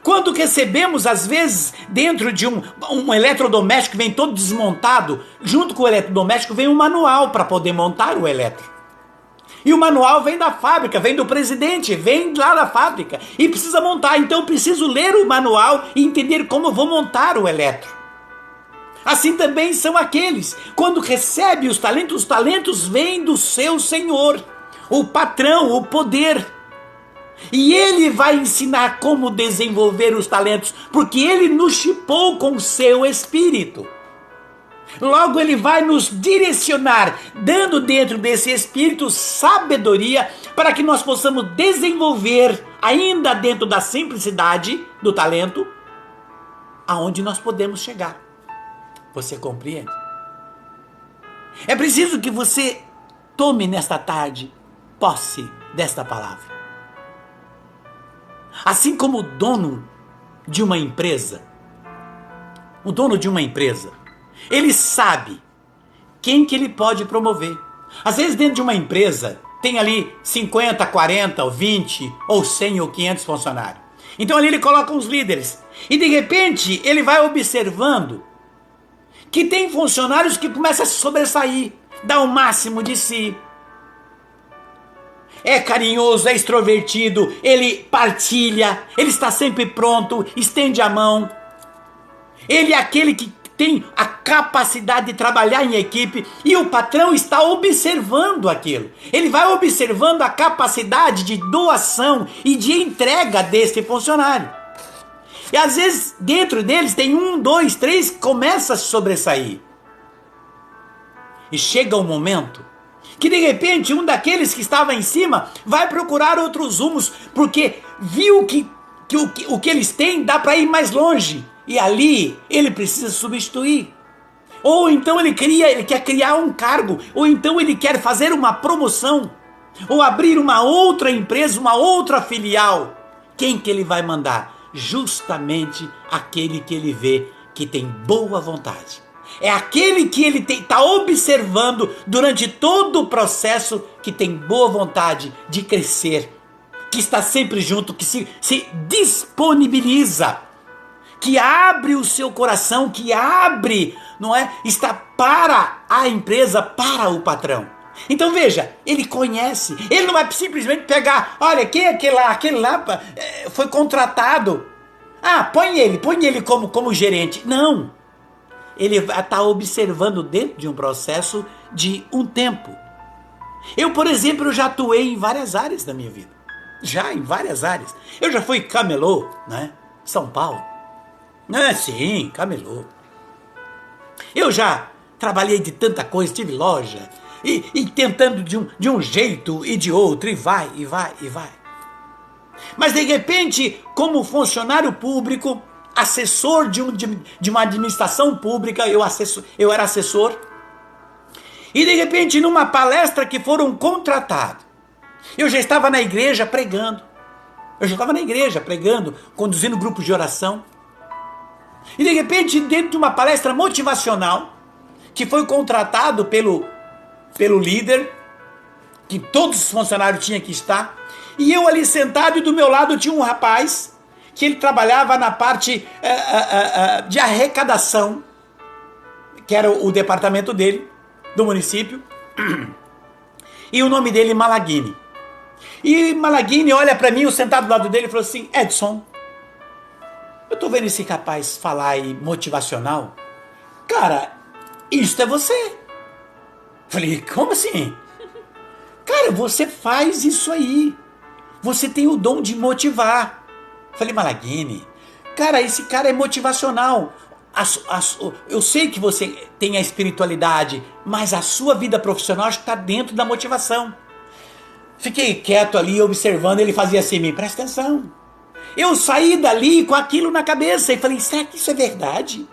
quando recebemos, às vezes, dentro de um eletrodoméstico, vem todo desmontado, junto com o eletrodoméstico vem um manual para poder montar o eletro. E o manual vem da fábrica, vem do presidente, vem lá da fábrica e precisa montar. Então eu preciso ler o manual e entender como eu vou montar o eletro. Assim também são aqueles, quando recebe os talentos vêm do seu Senhor, o patrão, o poder. E Ele vai ensinar como desenvolver os talentos, porque Ele nos chipou com o seu Espírito. Logo Ele vai nos direcionar, dando dentro desse Espírito sabedoria, para que nós possamos desenvolver, ainda dentro da simplicidade do talento, aonde nós podemos chegar. Você compreende? É preciso que você tome nesta tarde posse desta palavra. Assim como o dono de uma empresa, ele sabe quem que ele pode promover. Às vezes dentro de uma empresa tem ali 50, 40, ou 20, ou 100 ou 500 funcionários. Então ali ele coloca os líderes. E de repente ele vai observando que tem funcionários que começam a se sobressair, dá o máximo de si. É carinhoso, é extrovertido, ele partilha, ele está sempre pronto, estende a mão. Ele é aquele que tem a capacidade de trabalhar em equipe e o patrão está observando aquilo. Ele vai observando a capacidade de doação e de entrega desse funcionário. E às vezes dentro deles tem 1, 2, 3 que começa a se sobressair. E chega um momento que de repente um daqueles que estava em cima vai procurar outros rumos, porque viu que o que eles têm dá para ir mais longe. E ali ele precisa substituir. Ou então ele quer criar um cargo, ou então ele quer fazer uma promoção, ou abrir uma outra empresa, uma outra filial. Quem que ele vai mandar? Justamente aquele que ele vê que tem boa vontade. É aquele que ele está observando durante todo o processo, que tem boa vontade de crescer, que está sempre junto, que se disponibiliza, que abre o seu coração, que abre, não é? Está para a empresa, para o patrão. Então veja, ele conhece, ele não vai simplesmente pegar, olha, quem é aquele lá foi contratado, põe ele como gerente. Não, ele está observando dentro de um processo de um tempo. Eu, por exemplo, já atuei em várias áreas da minha vida, em várias áreas. Eu já fui camelô, né? São Paulo, sim, camelô. Eu já trabalhei de tanta coisa, tive loja, e tentando de um jeito e de outro, e vai. Mas de repente, como funcionário público, assessor de uma administração pública, eu era assessor, e de repente numa palestra que foram contratados, eu já estava na igreja pregando, conduzindo grupos de oração, E de repente, dentro de uma palestra motivacional, que foi contratado pelo líder, que todos os funcionários tinham que estar, e eu ali sentado, e do meu lado tinha um rapaz, que ele trabalhava na parte de arrecadação, que era o departamento dele, do município, e o nome dele Malaguini. E Malaguini olha para mim, eu sentado do lado dele, e falou assim: Edson, eu tô vendo esse rapaz falar aí motivacional, cara, isso é você. Falei, como assim? Cara, você faz isso aí, você tem o dom de motivar. Falei, Malaguini, cara, esse cara é motivacional. Eu sei que você tem a espiritualidade, mas a sua vida profissional está dentro da motivação. Fiquei quieto ali, observando, ele fazia assim, me presta atenção. Eu saí dali com aquilo na cabeça e falei, será que isso é verdade?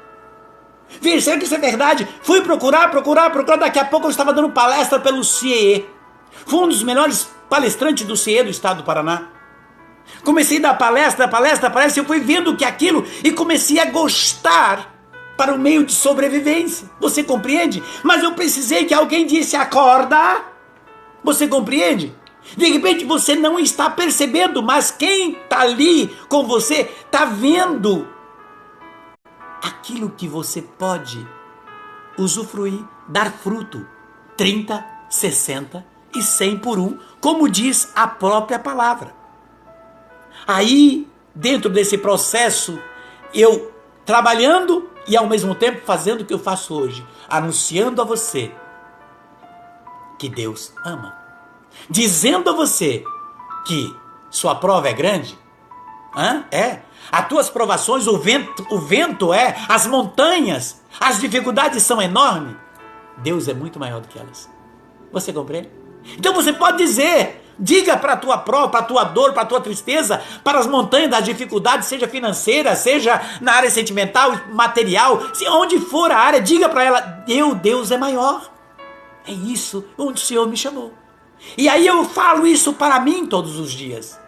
Será que isso é verdade? Fui procurar, daqui a pouco eu estava dando palestra pelo CIE. Fui um dos melhores palestrantes do CIE do estado do Paraná. Comecei a dar palestra, eu fui vendo que aquilo e comecei a gostar para o meio de sobrevivência. Você compreende? Mas eu precisei que alguém disse, acorda. Você compreende? De repente você não está percebendo, mas quem está ali com você está vendo aquilo que você pode usufruir, dar fruto, 30, 60 e 100 por um, como diz a própria palavra. Aí, dentro desse processo, eu trabalhando e ao mesmo tempo fazendo o que eu faço hoje, anunciando a você que Deus ama, dizendo a você que sua prova é grande, as tuas provações, o vento as montanhas, as dificuldades são enormes. Deus é muito maior do que elas. Você compreende? Então você pode dizer, diga para a tua prova, para a tua dor, para a tua tristeza, para as montanhas das dificuldades, seja financeira, seja na área sentimental, material, onde for a área, diga para ela, Deus é maior. É isso onde o Senhor me chamou. E aí eu falo isso para mim todos os dias.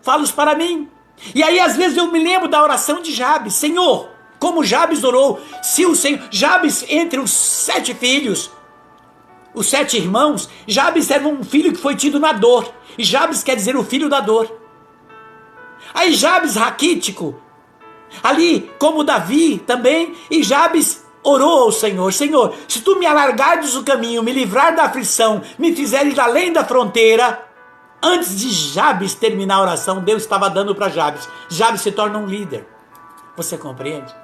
Falo isso para mim. E aí às vezes eu me lembro da oração de Jabes. Senhor, como Jabes orou, se o Senhor, Jabes entre os 7 filhos, os 7 irmãos, Jabes era um filho que foi tido na dor. E Jabes quer dizer o filho da dor. Aí Jabes raquítico, ali como Davi também, e Jabes orou ao Senhor, Senhor, se tu me alargares o caminho, me livrar da aflição, me fizeres além da fronteira. Antes de Jabes terminar a oração, Deus estava dando para Jabes. Jabes se torna um líder. Você compreende?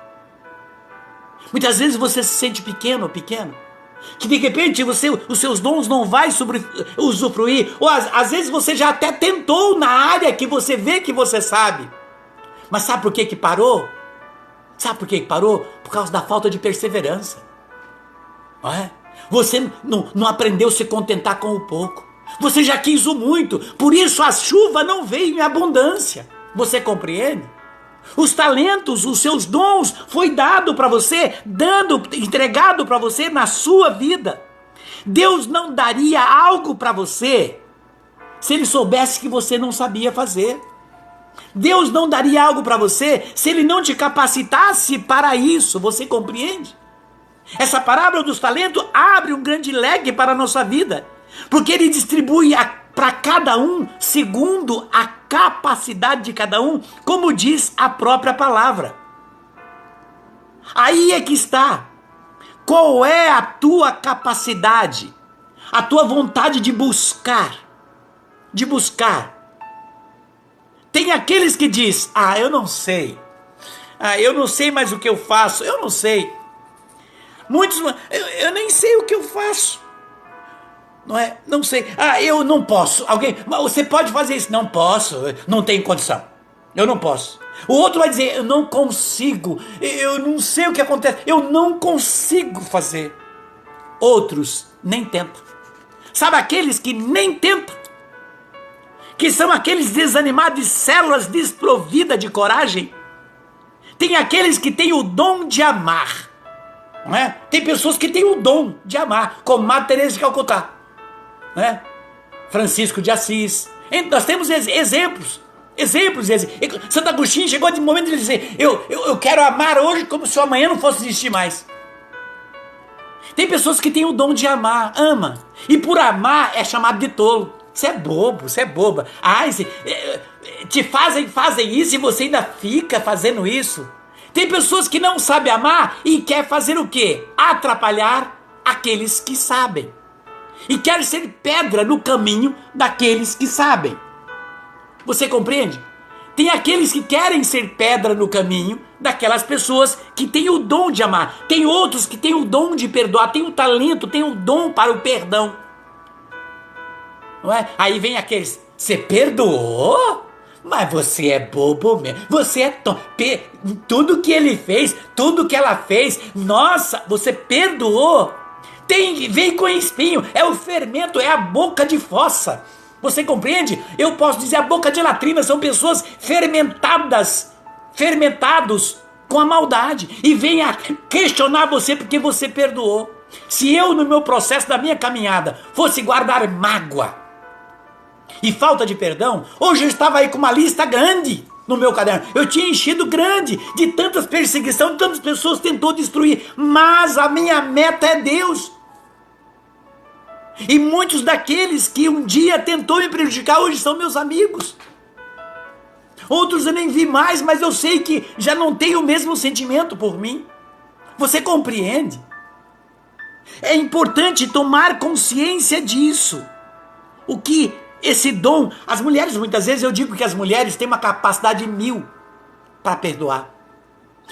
Muitas vezes você se sente pequeno, que de repente os seus dons não vai usufruir, ou às vezes você já até tentou na área que você vê que você sabe. Mas sabe por que parou? Sabe por que parou? Por causa da falta de perseverança. Não é? Você não aprendeu a se contentar com o pouco. Você já quis o muito, por isso a chuva não veio em abundância. Você compreende? Os talentos, os seus dons foi dado para você, entregado para você na sua vida. Deus não daria algo para você se Ele soubesse que você não sabia fazer. Deus não daria algo para você se Ele não te capacitasse para isso. Você compreende? Essa parábola dos talentos abre um grande leque para a nossa vida, porque Ele distribui para cada um segundo a capacidade de cada um, como diz a própria palavra. Aí é que está. Qual é a tua capacidade? A tua vontade de buscar. Tem aqueles que diz, eu não sei. Eu não sei mais o que eu faço. Eu não sei. Muitos, eu nem sei o que eu faço. Não é? Não sei. Eu não posso. Alguém, você pode fazer isso? Não posso. Não tenho condição. Eu não posso. O outro vai dizer, eu não consigo. Eu não sei o que acontece. Eu não consigo fazer. Outros nem tentam. Sabe aqueles que nem tentam? Que são aqueles desanimados de células desprovidas de coragem? Tem aqueles que têm o dom de amar. Não é? Tem pessoas que têm o dom de amar, como Madre Teresa de Calcutá. Francisco de Assis. Nós temos exemplos. exemplos. Santo Agostinho chegou de momento de dizer, eu quero amar hoje como se o amanhã não fosse existir mais. Tem pessoas que têm o dom de amar, ama, e por amar é chamado de tolo. Você é bobo, você é boba. Te fazem isso e você ainda fica fazendo isso. Tem pessoas que não sabem amar e quer fazer o quê? Atrapalhar aqueles que sabem. E quer ser pedra no caminho daqueles que sabem. Você compreende? Tem aqueles que querem ser pedra no caminho daquelas pessoas que têm o dom de amar. Tem outros que têm o dom de perdoar, têm o talento, têm o dom para o perdão. Não é? Aí vem aqueles, você perdoou? Mas você é bobo mesmo, você é tonto. Tudo que ele fez, tudo que ela fez, nossa, você perdoou? Vem com espinho, é o fermento, é a boca de fossa. Você compreende? Eu posso dizer a boca de latrina, são pessoas fermentados com a maldade. E vem a questionar você porque você perdoou. Se eu no meu processo da minha caminhada fosse guardar mágoa e falta de perdão, hoje eu estava aí com uma lista grande no meu caderno. Eu tinha enchido grande de tantas perseguições, de tantas pessoas tentou destruir. Mas a minha meta é Deus. E muitos daqueles que um dia tentou me prejudicar, hoje são meus amigos. Outros eu nem vi mais, mas eu sei que já não tem o mesmo sentimento por mim. Você compreende? É importante tomar consciência disso. O que esse dom, as mulheres, muitas vezes eu digo que as mulheres têm uma capacidade de 1000 para perdoar.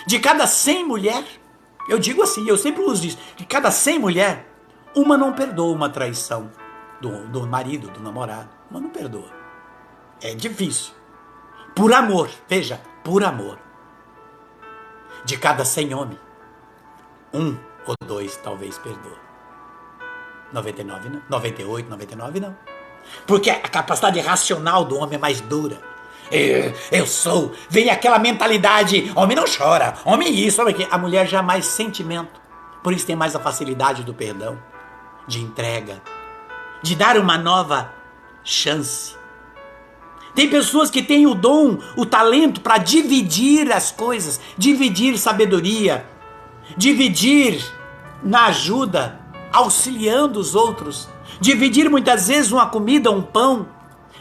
De cada 100 mulheres, eu digo assim, eu sempre uso isso, de cada 100 mulheres, uma não perdoa uma traição do marido, do namorado. Uma não perdoa. É difícil. Por amor, veja, por amor. De cada 100 homens, 1 ou 2 talvez perdoa. 99 não, 98, 99 não. Porque a capacidade racional do homem é mais dura. Vem aquela mentalidade, homem não chora, homem isso, homem aquilo. A mulher já é mais sentimento. Por isso tem mais a facilidade do perdão, de entrega, de dar uma nova chance. Tem pessoas que têm o dom, o talento para dividir as coisas, dividir sabedoria, dividir na ajuda, auxiliando os outros, dividir muitas vezes uma comida, um pão.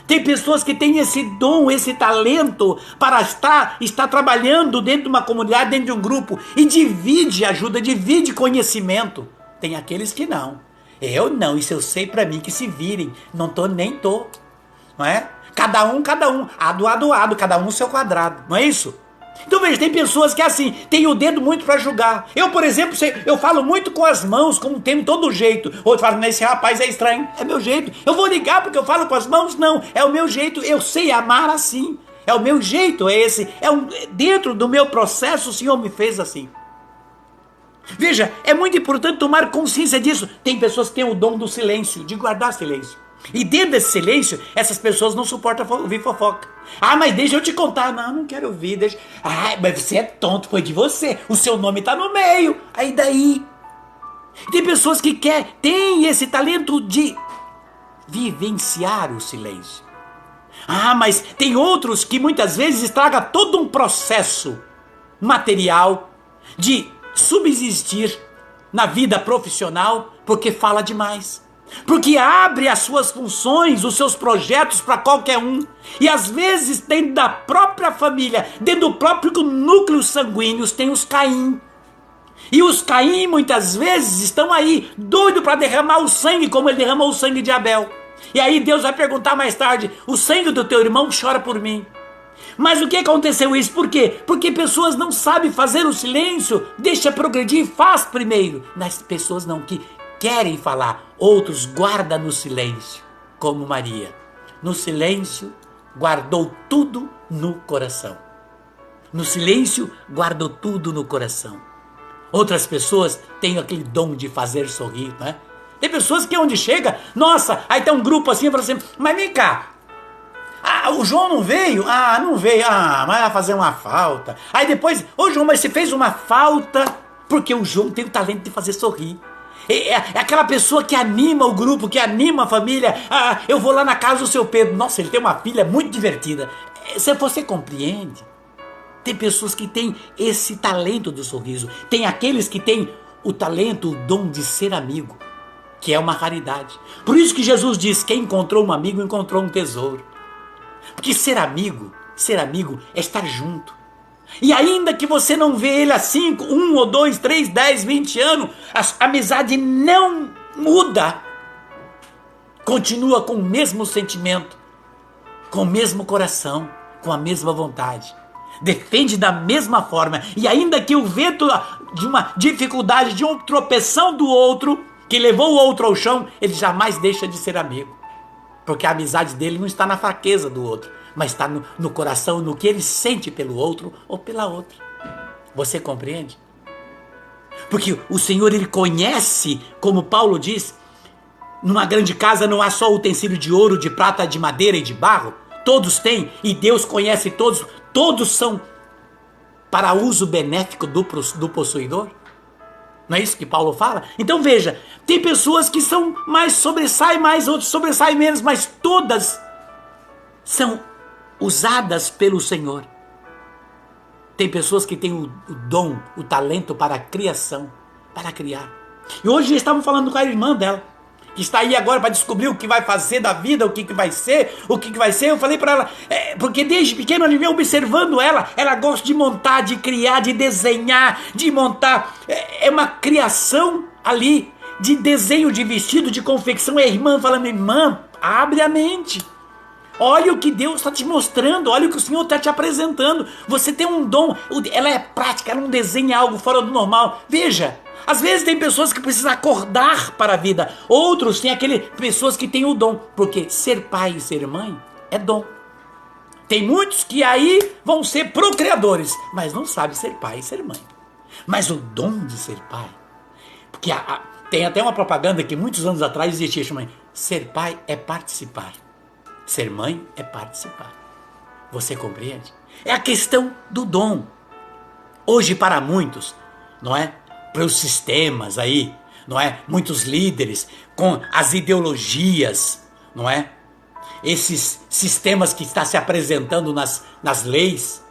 Tem pessoas que têm esse dom, esse talento para estar trabalhando dentro de uma comunidade, dentro de um grupo, e divide ajuda, divide conhecimento. Tem aqueles que não. Eu não, isso eu sei para mim que se virem, não tô, não é? Cada um, ado, cada um seu quadrado, não é isso? Então veja, tem pessoas que assim, tem o dedo muito para julgar. Eu, por exemplo, eu falo muito com as mãos, como tem todo jeito. Outro fala, esse rapaz é estranho, é meu jeito. Eu vou ligar porque eu falo com as mãos? Não, é o meu jeito, eu sei amar assim. É o meu jeito, é esse. Dentro do meu processo o Senhor me fez assim. Veja, é muito importante tomar consciência disso. Tem pessoas que têm o dom do silêncio, de guardar silêncio. E dentro desse silêncio, essas pessoas não suportam ouvir fofoca. Mas deixa eu te contar. Não quero ouvir. Deixa. Mas você é tonto, foi de você. O seu nome está no meio. Aí daí. Tem pessoas que têm esse talento de vivenciar o silêncio. Mas tem outros que muitas vezes estragam todo um processo material de subsistir na vida profissional porque fala demais. Porque abre as suas funções, os seus projetos para qualquer um. E às vezes dentro da própria família, dentro do próprio núcleo sanguíneo, tem os Caim. E os Caim muitas vezes estão aí, doidos para derramar o sangue, como ele derramou o sangue de Abel. E aí Deus vai perguntar mais tarde, o sangue do teu irmão chora por mim. Mas o que aconteceu isso? Por quê? Porque pessoas não sabem fazer o silêncio, deixa progredir, faz primeiro. Mas pessoas não, que querem falar, outros guardam no silêncio, como Maria. No silêncio, guardou tudo no coração. No silêncio, guardou tudo no coração. Outras pessoas têm aquele dom de fazer sorrir, não é? Tem pessoas que onde chega, nossa, aí tem um grupo assim, fala assim, mas vem cá, o João não veio? Não veio, mas vai fazer uma falta. Aí depois, João, mas você fez uma falta, porque o João tem o talento de fazer sorrir. É aquela pessoa que anima o grupo, que anima a família. Eu vou lá na casa do seu Pedro. Nossa, ele tem uma filha muito divertida. Você compreende? Tem pessoas que têm esse talento do sorriso. Tem aqueles que têm o talento, o dom de ser amigo, que é uma raridade. Por isso que Jesus diz, quem encontrou um amigo, encontrou um tesouro. Porque ser amigo é estar junto. E ainda que você não vê ele há 5, 1 ou 2, 3, 10, 20 anos, a amizade não muda. Continua com o mesmo sentimento, com o mesmo coração, com a mesma vontade. Defende da mesma forma. E ainda que o vento de uma dificuldade, de uma tropeção do outro, que levou o outro ao chão, ele jamais deixa de ser amigo. Porque a amizade dele não está na fraqueza do outro, mas está no coração, no que ele sente pelo outro ou pela outra. Você compreende? Porque o Senhor, ele conhece, como Paulo diz, numa grande casa não há só utensílio de ouro, de prata, de madeira e de barro. Todos têm, e Deus conhece todos. Todos são para uso benéfico do possuidor. Não é isso que Paulo fala? Então veja, tem pessoas que são sobressaem mais, outros sobressaem menos, mas todas são usadas pelo Senhor. Tem pessoas que têm o dom, o talento para a criação, para criar. E hoje estamos falando com a irmã dela, que está aí agora para descobrir o que vai fazer da vida, o que vai ser. Eu falei para ela, porque desde pequeno eu venho observando ela gosta de montar, de criar, de desenhar, de montar. É uma criação ali, de desenho de vestido, de confecção. É a irmã falando, irmã, abre a mente. Olha o que Deus está te mostrando, olha o que o Senhor está te apresentando. Você tem um dom, ela é prática, ela não desenha algo fora do normal. Veja, às vezes tem pessoas que precisam acordar para a vida, outros têm pessoas que têm o dom, porque ser pai e ser mãe é dom. Tem muitos que aí vão ser procriadores, mas não sabem ser pai e ser mãe. Mas o dom de ser pai, porque tem até uma propaganda que muitos anos atrás existia, chamada ser pai é participar. Ser mãe é participar. Você compreende? É a questão do dom. Hoje para muitos, não é? Para os sistemas aí, não é? Muitos líderes com as ideologias, não é? Esses sistemas que estão se apresentando nas leis.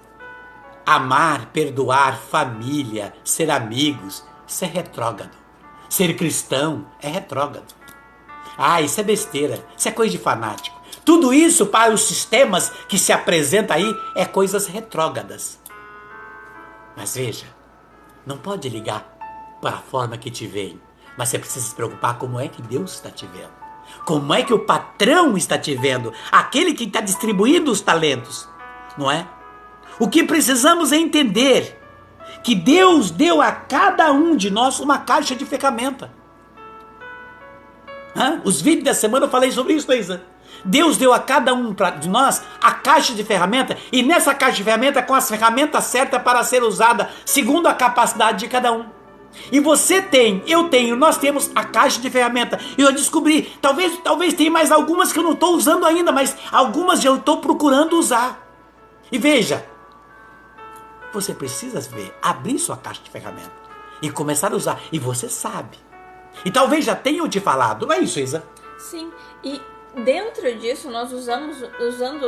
Amar, perdoar, família, ser amigos, isso é retrógrado. Ser cristão é retrógrado. Isso é besteira, isso é coisa de fanático. Tudo isso para os sistemas que se apresentam aí é coisas retrógradas. Mas veja, não pode ligar para a forma que te veem, mas você precisa se preocupar como é que Deus está te vendo. Como é que o patrão está te vendo, aquele que está distribuindo os talentos, não é? O que precisamos é entender que Deus deu a cada um de nós uma caixa de ferramenta. Os vídeos da semana eu falei sobre isso, Isa. Deus deu a cada um de nós a caixa de ferramenta, e nessa caixa de ferramenta com as ferramentas certas para ser usada segundo a capacidade de cada um. E você tem, eu tenho, nós temos a caixa de ferramenta. E eu descobri, talvez tenha mais algumas que eu não estou usando ainda, mas algumas eu estou procurando usar. E veja, você precisa abrir sua caixa de ferramenta e começar a usar. E você sabe. E talvez já tenham te falado, não é isso, Isa? Sim, e dentro disso nós usando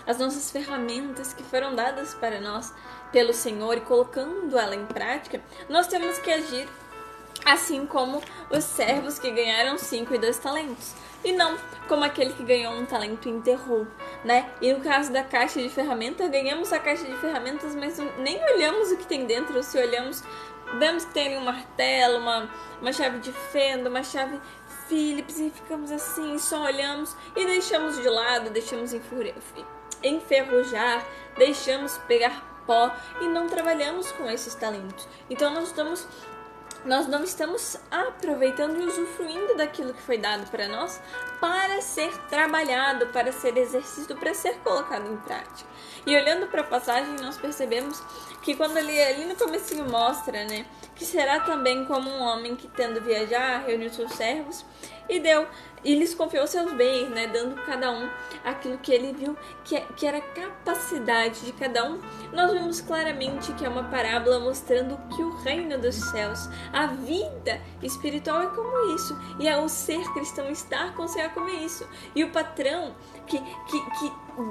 as nossas ferramentas que foram dadas para nós pelo Senhor e colocando ela em prática, nós temos que agir assim como os servos que ganharam 5 e 2 talentos. E não como aquele que ganhou 1 talento e enterrou, né? E no caso da caixa de ferramentas, ganhamos a caixa de ferramentas, mas nem olhamos o que tem dentro. Se olhamos, vemos que tem ali um martelo, uma chave de fenda, uma chave Phillips, e ficamos assim, só olhamos e deixamos de lado, deixamos enferrujar, deixamos pegar pó e não trabalhamos com esses talentos. Então nós não estamos aproveitando e usufruindo daquilo que foi dado para nós para ser trabalhado, para ser exercido, para ser colocado em prática. E olhando para a passagem, nós percebemos que quando ali no comecinho mostra, né, que será também como um homem que, tendo viajar, reuniu seus servos e deu e lhes confiou seus bens, né, dando cada um aquilo que ele viu que era a capacidade de cada um. Nós vemos claramente que é uma parábola mostrando que o reino dos céus, a vida espiritual é como isso, e é o ser cristão, estar com o Senhor como isso. E o patrão que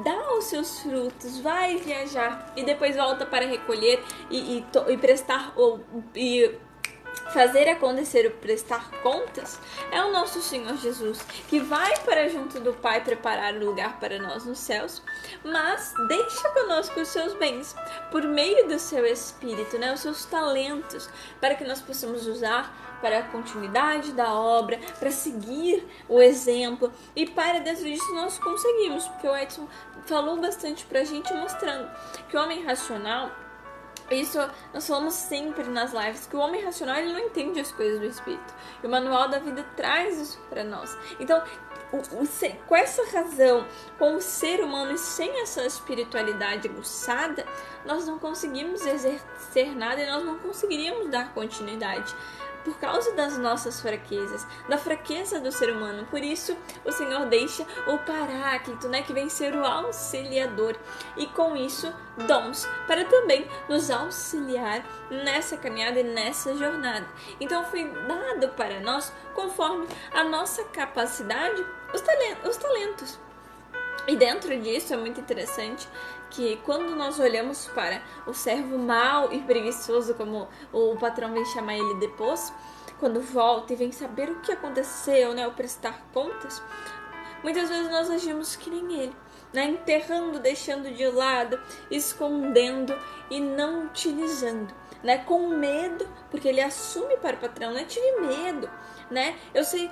dá os seus frutos, vai viajar e depois volta para recolher e prestar e fazer acontecer o prestar contas, é o nosso Senhor Jesus, que vai para junto do Pai preparar o lugar para nós nos céus, mas deixa conosco os seus bens, por meio do seu Espírito, né, os seus talentos, para que nós possamos usar para a continuidade da obra, para seguir o exemplo, e para dentro disso nós conseguimos, porque o Edson falou bastante pra gente, mostrando que o homem racional, isso nós falamos sempre nas lives, que o homem racional ele não entende as coisas do Espírito. E o Manual da Vida traz isso para nós. Então, com essa razão, com o ser humano e sem essa espiritualidade aguçada, nós não conseguimos exercer nada e nós não conseguiríamos dar continuidade. Por causa das nossas fraquezas, da fraqueza do ser humano. Por isso, o Senhor deixa o Paráclito, né, que vem ser o auxiliador. E com isso, dons, para também nos auxiliar nessa caminhada e nessa jornada. Então, foi dado para nós, conforme a nossa capacidade, os talentos. E dentro disso, é muito interessante que quando nós olhamos para o servo mau e preguiçoso, como o patrão vem chamar ele depois, quando volta e vem saber o que aconteceu, né, o prestar contas, muitas vezes nós agimos que nem ele, né, enterrando, deixando de lado, escondendo e não utilizando, né, com medo, porque ele assume para o patrão, né, tive medo, né, eu sei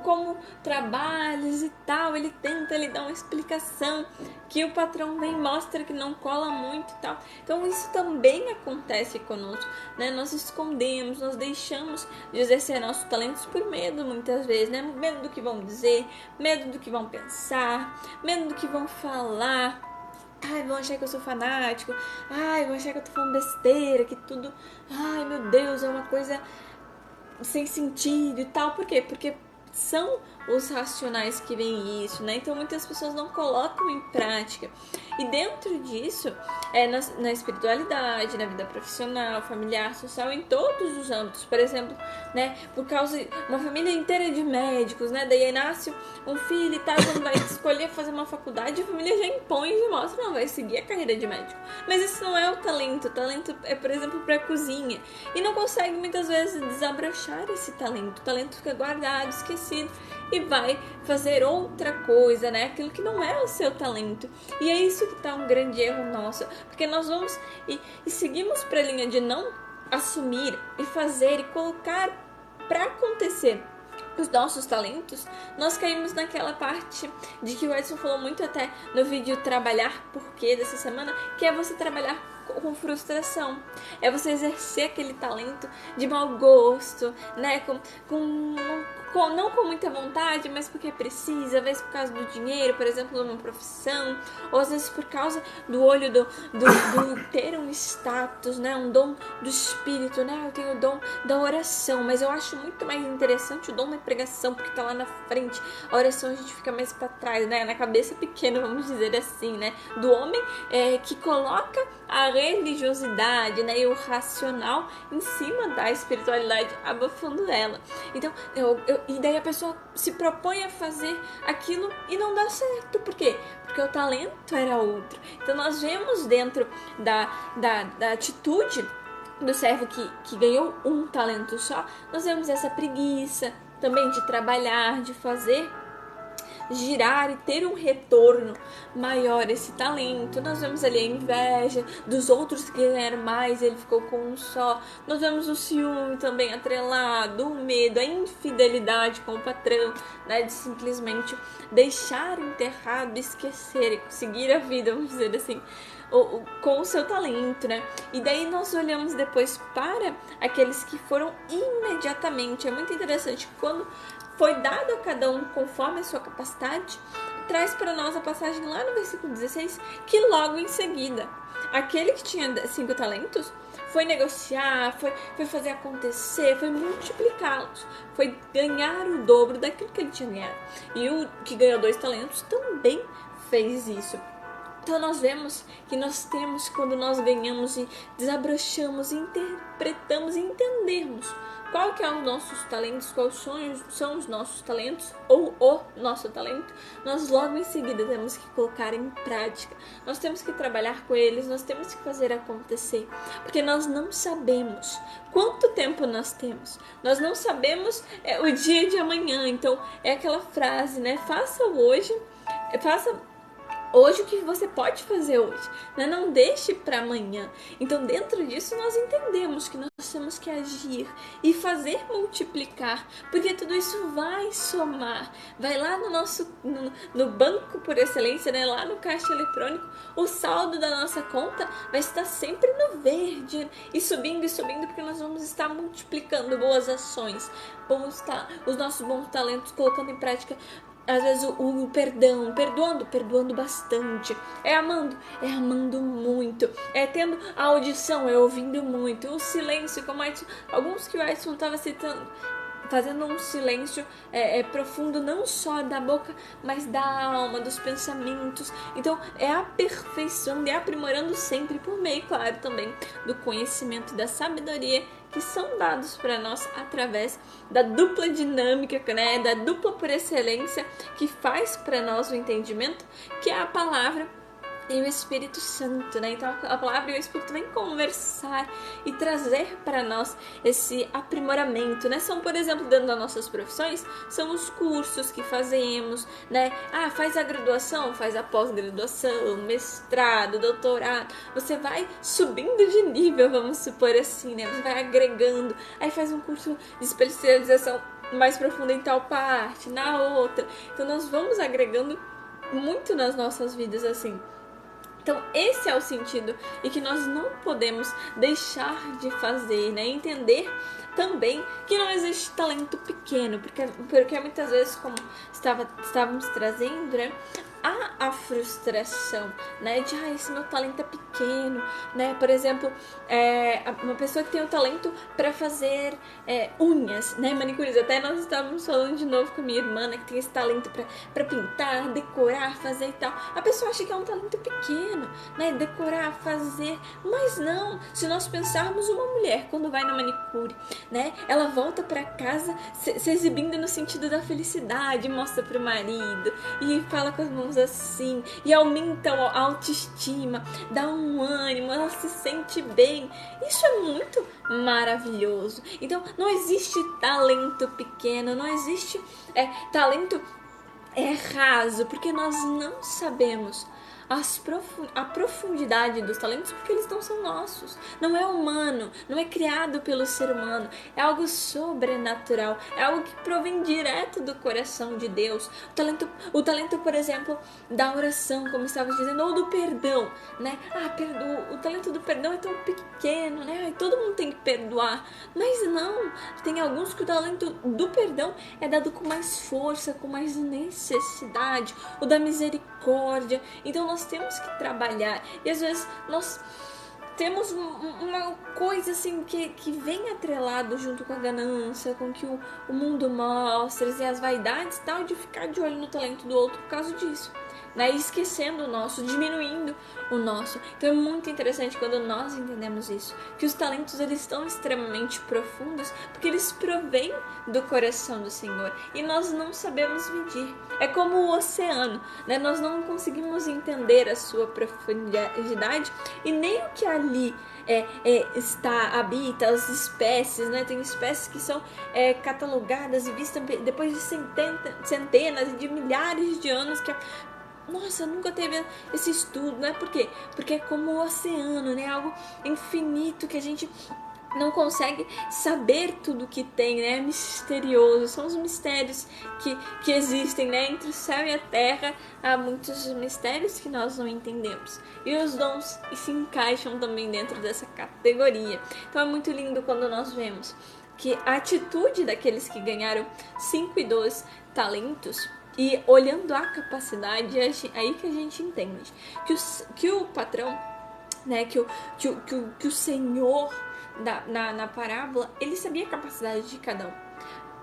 como trabalhos e tal, ele tenta lhe dar uma explicação que o patrão vem mostra que não cola muito e tal. Então isso também acontece conosco, né, nós escondemos, nós deixamos de exercer nossos talentos por medo muitas vezes, né, medo do que vão dizer, medo do que vão pensar, medo do que vão falar. Ai, vão achar que eu sou fanático. Ai, vão achar que eu tô falando besteira, que tudo... Ai, meu Deus, é uma coisa sem sentido e tal. Por quê? Porque são os racionais que veem isso, né? Então muitas pessoas não colocam em prática. E dentro disso, na espiritualidade, na vida profissional, familiar, social, em todos os âmbitos. Por exemplo, né? Por causa de uma família inteira de médicos, né? Daí nasce um filho e tal, quando vai escolher fazer uma faculdade, a família já impõe e mostra, não, vai seguir a carreira de médico. Mas isso não é o talento. O talento é, por exemplo, para a cozinha. E não consegue muitas vezes desabrochar esse talento. O talento fica guardado, esquecido. E vai fazer outra coisa, né? Aquilo que não é o seu talento. E é isso que tá um grande erro nosso. Porque nós vamos e seguimos pra linha de não assumir e fazer e colocar pra acontecer os nossos talentos. Nós caímos naquela parte de que o Edson falou muito até no vídeo Trabalhar Por Quê dessa semana, que é você trabalhar com frustração, é você exercer aquele talento de mau gosto, né, não com muita vontade, mas porque precisa, às vezes por causa do dinheiro, por exemplo, numa profissão, ou às vezes por causa do olho do ter um status, né, um dom do espírito, né, eu tenho o dom da oração, mas eu acho muito mais interessante o dom da pregação, porque tá lá na frente, a oração a gente fica mais pra trás, né, na cabeça pequena, vamos dizer assim, né, do homem que coloca a religiosidade, né, e o racional em cima da espiritualidade, abafando ela. Então, e daí a pessoa se propõe a fazer aquilo e não dá certo. Por quê? Porque o talento era outro. Então, nós vemos dentro da atitude do servo que ganhou um talento só, nós vemos essa preguiça também de trabalhar, de fazer girar e ter um retorno maior esse talento. Nós vemos ali a inveja dos outros que ganharam mais, ele ficou com um só. Nós vemos o ciúme também atrelado, o medo, a infidelidade com o patrão, né, de simplesmente deixar enterrado, esquecer e seguir a vida, vamos dizer assim, com o seu talento, né? E daí nós olhamos depois para aqueles que foram imediatamente. É muito interessante quando foi dado a cada um conforme a sua capacidade, traz para nós a passagem lá no versículo 16, que logo em seguida, aquele que tinha 5 talentos foi negociar, foi fazer acontecer, foi multiplicá-los, foi ganhar o dobro daquilo que ele tinha ganhado. E o que ganhou 2 talentos também fez isso. Então nós vemos que nós temos, quando nós ganhamos e desabrochamos, interpretamos e entendermos qual que é os nossos talentos, quais são os nossos talentos ou o nosso talento, nós logo em seguida temos que colocar em prática. Nós temos que trabalhar com eles, nós temos que fazer acontecer, porque nós não sabemos quanto tempo nós temos. Nós não sabemos o dia de amanhã. Então é aquela frase, né? Faça hoje o que você pode fazer hoje, né? Não deixe para amanhã. Então, dentro disso, nós entendemos que nós temos que agir e fazer multiplicar, porque tudo isso vai somar, vai lá no banco por excelência, né? Lá no caixa eletrônico, o saldo da nossa conta vai estar sempre no verde e subindo, porque nós vamos estar multiplicando boas ações, os nossos bons talentos, colocando em prática. Às vezes o perdão, perdoando bastante, amando muito, tendo a audição, ouvindo muito, o silêncio, como alguns que o Edson estava citando, fazendo um silêncio profundo, não só da boca, mas da alma, dos pensamentos. Então é aperfeiçoando e aprimorando sempre, por meio, claro, também do conhecimento e da sabedoria que são dados para nós através da dupla dinâmica, né? Da dupla por excelência que faz para nós o entendimento, que é a palavra e o Espírito Santo, né? Então a palavra e o Espírito vêm conversar e trazer para nós esse aprimoramento, né? São, por exemplo, dentro das nossas profissões, são os cursos que fazemos, né? Faz a graduação, faz a pós-graduação, mestrado, doutorado. Você vai subindo de nível, vamos supor assim, né? Você vai agregando, aí faz um curso de especialização mais profunda em tal parte, na outra. Então nós vamos agregando muito nas nossas vidas assim. Então esse é o sentido e que nós não podemos deixar de fazer, né? Entender também que não existe talento pequeno, porque muitas vezes, como estávamos trazendo, né? Há a frustração, né? De esse meu talento é pequeno, né? Por exemplo, uma pessoa que tem o talento para fazer unhas, né? Manicures. Até nós estávamos falando de novo com a minha irmã, né? Que tem esse talento para pintar, decorar, fazer e tal. A pessoa acha que é um talento pequeno, né? Decorar, fazer. Mas não. Se nós pensarmos uma mulher quando vai na manicure, né? Ela volta para casa se exibindo no sentido da felicidade, mostra pro marido e fala com as mãos assim, e aumenta a autoestima, dá um ânimo, ela se sente bem. Isso é muito maravilhoso. Então não existe talento pequeno, não existe talento raso, porque nós não sabemos a profundidade dos talentos, porque eles não são nossos, não é humano, não é criado pelo ser humano, é algo sobrenatural, é algo que provém direto do coração de Deus. O talento, por exemplo, da oração, como estávamos dizendo, ou do perdão, né? O talento do perdão é tão pequeno, né? Todo mundo tem que perdoar, mas não, tem alguns que o talento do perdão é dado com mais força, com mais necessidade, o da misericórdia. Então nós temos que trabalhar, e às vezes nós temos uma coisa assim que vem atrelado junto com a ganância, com que o mundo mostra, e as vaidades tal, de ficar de olho no talento do outro por causa disso, né? Esquecendo o nosso, diminuindo o nosso. Então é muito interessante quando nós entendemos isso, que os talentos eles estão extremamente profundos, porque eles provêm do coração do Senhor e nós não sabemos medir. É como o oceano, né? Nós não conseguimos entender a sua profundidade e nem o que ali habita, as espécies, né? Tem espécies que são catalogadas e vistas depois de centenas de milhares de anos, que nossa, nunca teve esse estudo, né? Por quê? Porque é como o oceano, né? Algo infinito que a gente não consegue saber tudo que tem, né? É misterioso, são os mistérios que existem, né? Entre o céu e a terra há muitos mistérios que nós não entendemos. E os dons se encaixam também dentro dessa categoria. Então é muito lindo quando nós vemos que a atitude daqueles que ganharam 5 e 2 talentos, e olhando a capacidade, é aí que a gente entende que o patrão, né, que o Senhor na parábola, ele sabia a capacidade de cada um.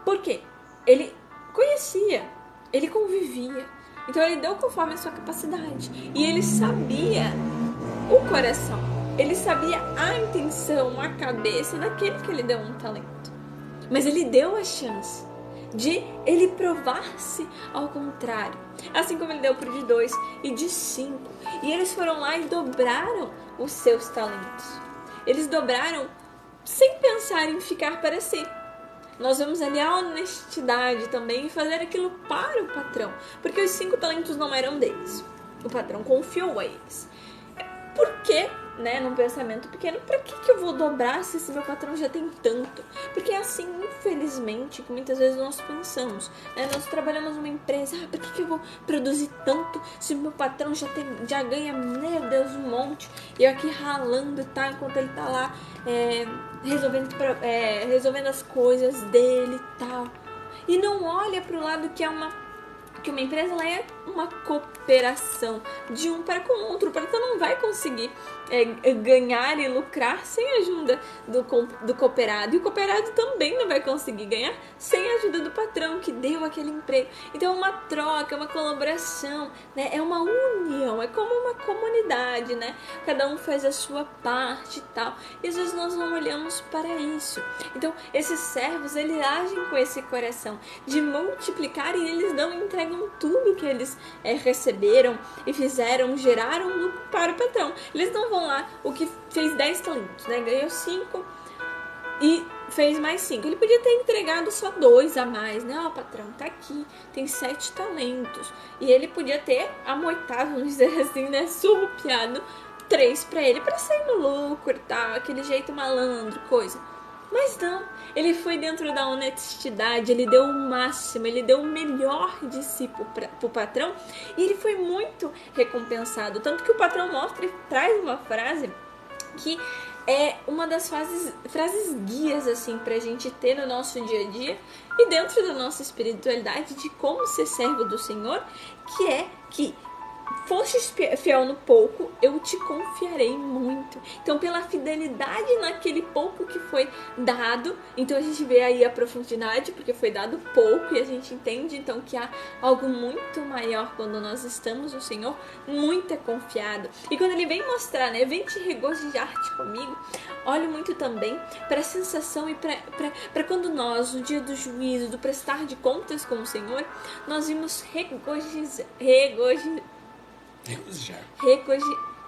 Por quê? Ele conhecia, ele convivia. Então ele deu conforme a sua capacidade. E ele sabia o coração. Ele sabia a intenção, a cabeça daquele que ele deu um talento. Mas ele deu a chance de ele provar-se ao contrário. Assim como ele deu para o de 2 e de 5. E eles foram lá e dobraram os seus talentos. Eles dobraram sem pensar em ficar para si. Nós vemos ali a honestidade também em fazer aquilo para o patrão. Porque os 5 talentos não eram deles. O patrão confiou a eles. Por quê? Num pensamento pequeno, pra que eu vou dobrar se esse meu patrão já tem tanto? Porque é assim, infelizmente, que muitas vezes nós pensamos, nós trabalhamos numa empresa, por que eu vou produzir tanto se o meu patrão já ganha, meu Deus, um monte, e eu aqui ralando, tá, enquanto ele tá lá resolvendo as coisas dele e tal. E não olha pro lado que uma empresa ela é uma cooperação de um para com o outro. O patrão não vai conseguir ganhar e lucrar sem a ajuda do cooperado. E o cooperado também não vai conseguir ganhar sem a ajuda do patrão que deu aquele emprego. Então é uma troca, é uma colaboração, é uma união, é como uma comunidade, Cada um faz a sua parte e tal. E às vezes nós não olhamos para isso. Então esses servos, eles agem com esse coração de multiplicar e eles não entregam tudo que eles receberam e fizeram, geraram lucro para o patrão. Eles não vão lá, o que fez 10 talentos, ganhou 5 e fez mais 5. Ele podia ter entregado só 2 a mais, patrão, tá aqui, tem 7 talentos. E ele podia ter amoitado, vamos dizer assim, surrupiado 3 para ele, para sair no lucro e tal, aquele jeito malandro, coisa. Mas não, ele foi dentro da honestidade, ele deu o máximo, ele deu o melhor de si pro patrão e ele foi muito recompensado. Tanto que o patrão mostra e traz uma frase que é uma das frases guias assim, pra gente ter no nosso dia a dia e dentro da nossa espiritualidade de como ser servo do Senhor, que é que fostes fiel no pouco, eu te confiarei muito. Então, pela fidelidade naquele pouco que foi dado, então a gente vê aí a profundidade, porque foi dado pouco, e a gente entende então que há algo muito maior quando nós estamos no Senhor, muito é confiado. E quando ele vem mostrar, vem te regozijar-te comigo, olho muito também para a sensação e para quando nós, no dia do juízo, do prestar de contas com o Senhor, nós vimos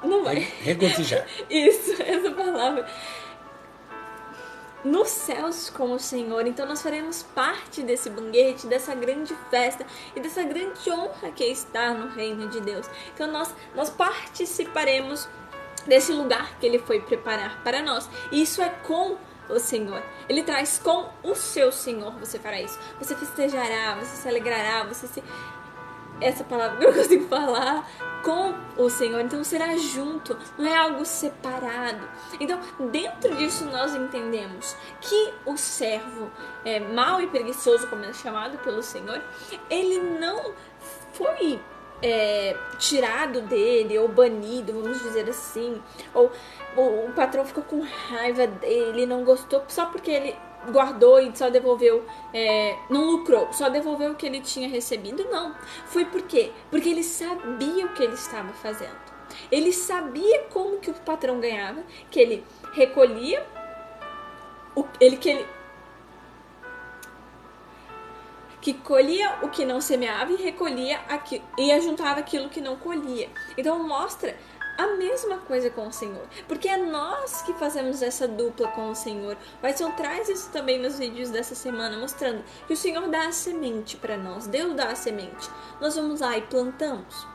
não vai. Regozijar. Isso, essa palavra. Nos céus com o Senhor. Então nós faremos parte desse banquete, dessa grande festa e dessa grande honra que é estar no reino de Deus. Então nós participaremos desse lugar que Ele foi preparar para nós. E isso é com o Senhor. Ele traz com o seu Senhor. Você fará isso. Você festejará, você se alegrará, essa palavra que eu consigo falar, com o Senhor. Então será junto, não é algo separado. Então dentro disso nós entendemos que o servo mau e preguiçoso, como é chamado pelo Senhor, ele não foi tirado dele ou banido, vamos dizer assim, ou o patrão ficou com raiva dele, não gostou só porque ele guardou e só devolveu, não lucrou, só devolveu o que ele tinha recebido. Não, foi por quê? Porque ele sabia o que ele estava fazendo. Ele sabia como que o patrão ganhava, que ele recolhia que colhia o que não semeava e recolhia e ajuntava aquilo que não colhia. Então mostra a mesma coisa com o Senhor, porque é nós que fazemos essa dupla com o Senhor. O Edson traz isso também nos vídeos dessa semana, mostrando que o Senhor dá a semente para nós, Deus dá a semente. Nós vamos lá e plantamos,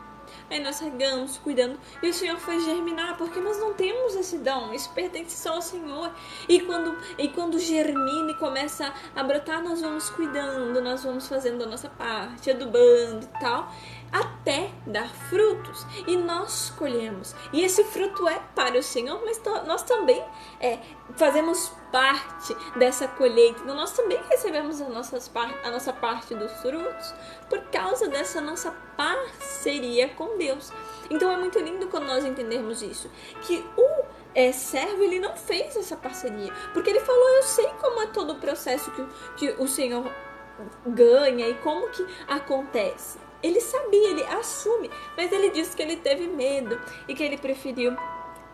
aí nós regamos, cuidando, e o Senhor faz germinar, porque nós não temos esse dom, isso pertence só ao Senhor. E quando germina e começa a brotar, nós vamos cuidando, nós vamos fazendo a nossa parte, adubando e tal, até dar frutos, e nós colhemos, e esse fruto é para o Senhor, mas nós também fazemos parte dessa colheita, então nós também recebemos a nossa parte dos frutos, por causa dessa nossa parceria com Deus. Então é muito lindo quando nós entendermos isso, que o servo, ele não fez essa parceria. Porque ele falou, eu sei como é todo o processo que o Senhor ganha e como que acontece. Ele sabia, ele assume, mas ele disse que ele teve medo e que ele preferiu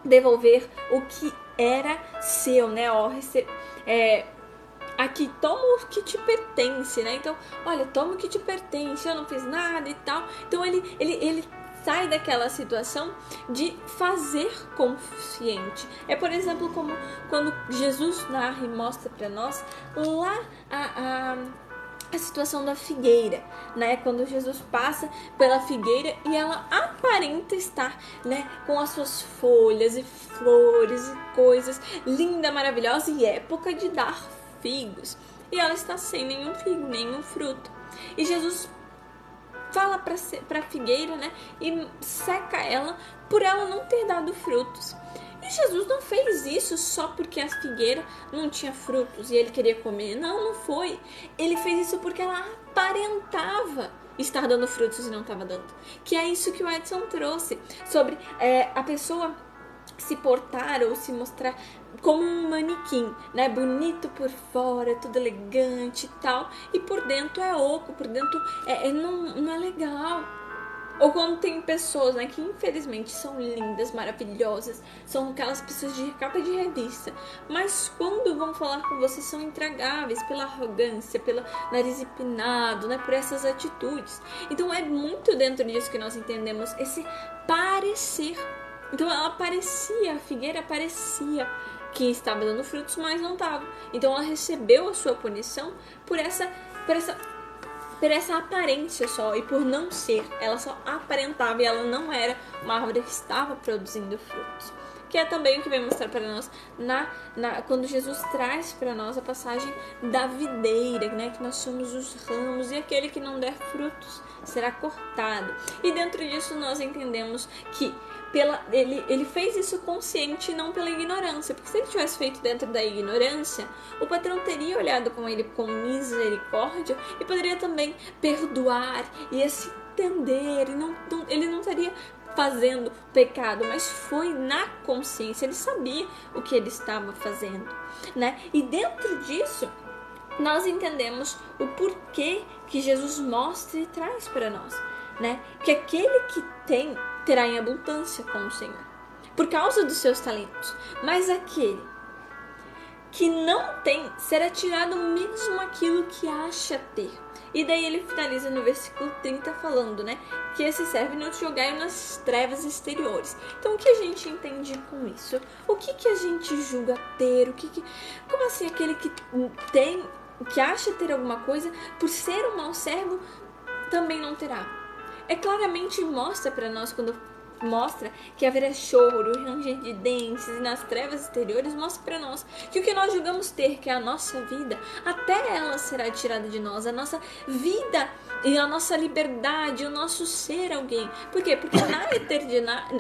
devolver o que era seu, né? Aqui, toma o que te pertence, né? Então, olha, toma o que te pertence, eu não fiz nada e tal. Então, ele sai daquela situação de fazer consciente. É, por exemplo, como quando Jesus narra e mostra para nós lá a situação da figueira, né? Quando Jesus passa pela figueira e ela aparenta estar, né, com as suas folhas e flores e coisas linda, maravilhosa e época de dar figos. E ela está sem nenhum figo, nenhum fruto. E Jesus fala para a figueira, né, e seca ela por ela não ter dado frutos. E Jesus não fez isso só porque a figueira não tinha frutos e ele queria comer. Não foi. Ele fez isso porque ela aparentava estar dando frutos e não estava dando. Que é isso que o Edson trouxe sobre a pessoa se portar ou se mostrar como um manequim, né? Bonito por fora, tudo elegante e tal, e por dentro é oco, por dentro não é legal. Ou quando tem pessoas, né, que infelizmente são lindas, maravilhosas, são aquelas pessoas de capa de revista, mas quando vão falar com você são intragáveis pela arrogância, pelo nariz empinado, né, por essas atitudes. Então é muito dentro disso que nós entendemos esse parecer. Então ela parecia, a figueira parecia que estava dando frutos, mas não estava. Então ela recebeu a sua punição por essa aparência só, e por não ser, ela só aparentava e ela não era uma árvore que estava produzindo frutos. Que é também o que vem mostrar para nós quando Jesus traz para nós a passagem da videira, né? Que nós somos os ramos e aquele que não der frutos será cortado. E dentro disso nós entendemos que ele fez isso consciente e não pela ignorância, porque se ele tivesse feito dentro da ignorância, o patrão teria olhado com ele com misericórdia e poderia também perdoar e se entender, e ele não estaria fazendo pecado, mas foi na consciência, ele sabia o que ele estava fazendo, né? E dentro disso nós entendemos o porquê que Jesus mostra e traz para nós, né? Que aquele que tem terá em abundância com o Senhor, por causa dos seus talentos. Mas aquele que não tem, será tirado mesmo aquilo que acha ter. E daí ele finaliza no versículo 30 falando, né, que esse servo não te jogai nas trevas exteriores. Então o que a gente entende com isso? O que a gente julga ter? Como assim aquele que tem, que acha ter alguma coisa, por ser um mau servo, também não terá? Claramente mostra para nós, quando mostra que haverá choro, ranger de dentes, e nas trevas exteriores mostra para nós que o que nós julgamos ter, que é a nossa vida, até ela será tirada de nós, a nossa vida e a nossa liberdade, o nosso ser alguém. Por quê? Porque na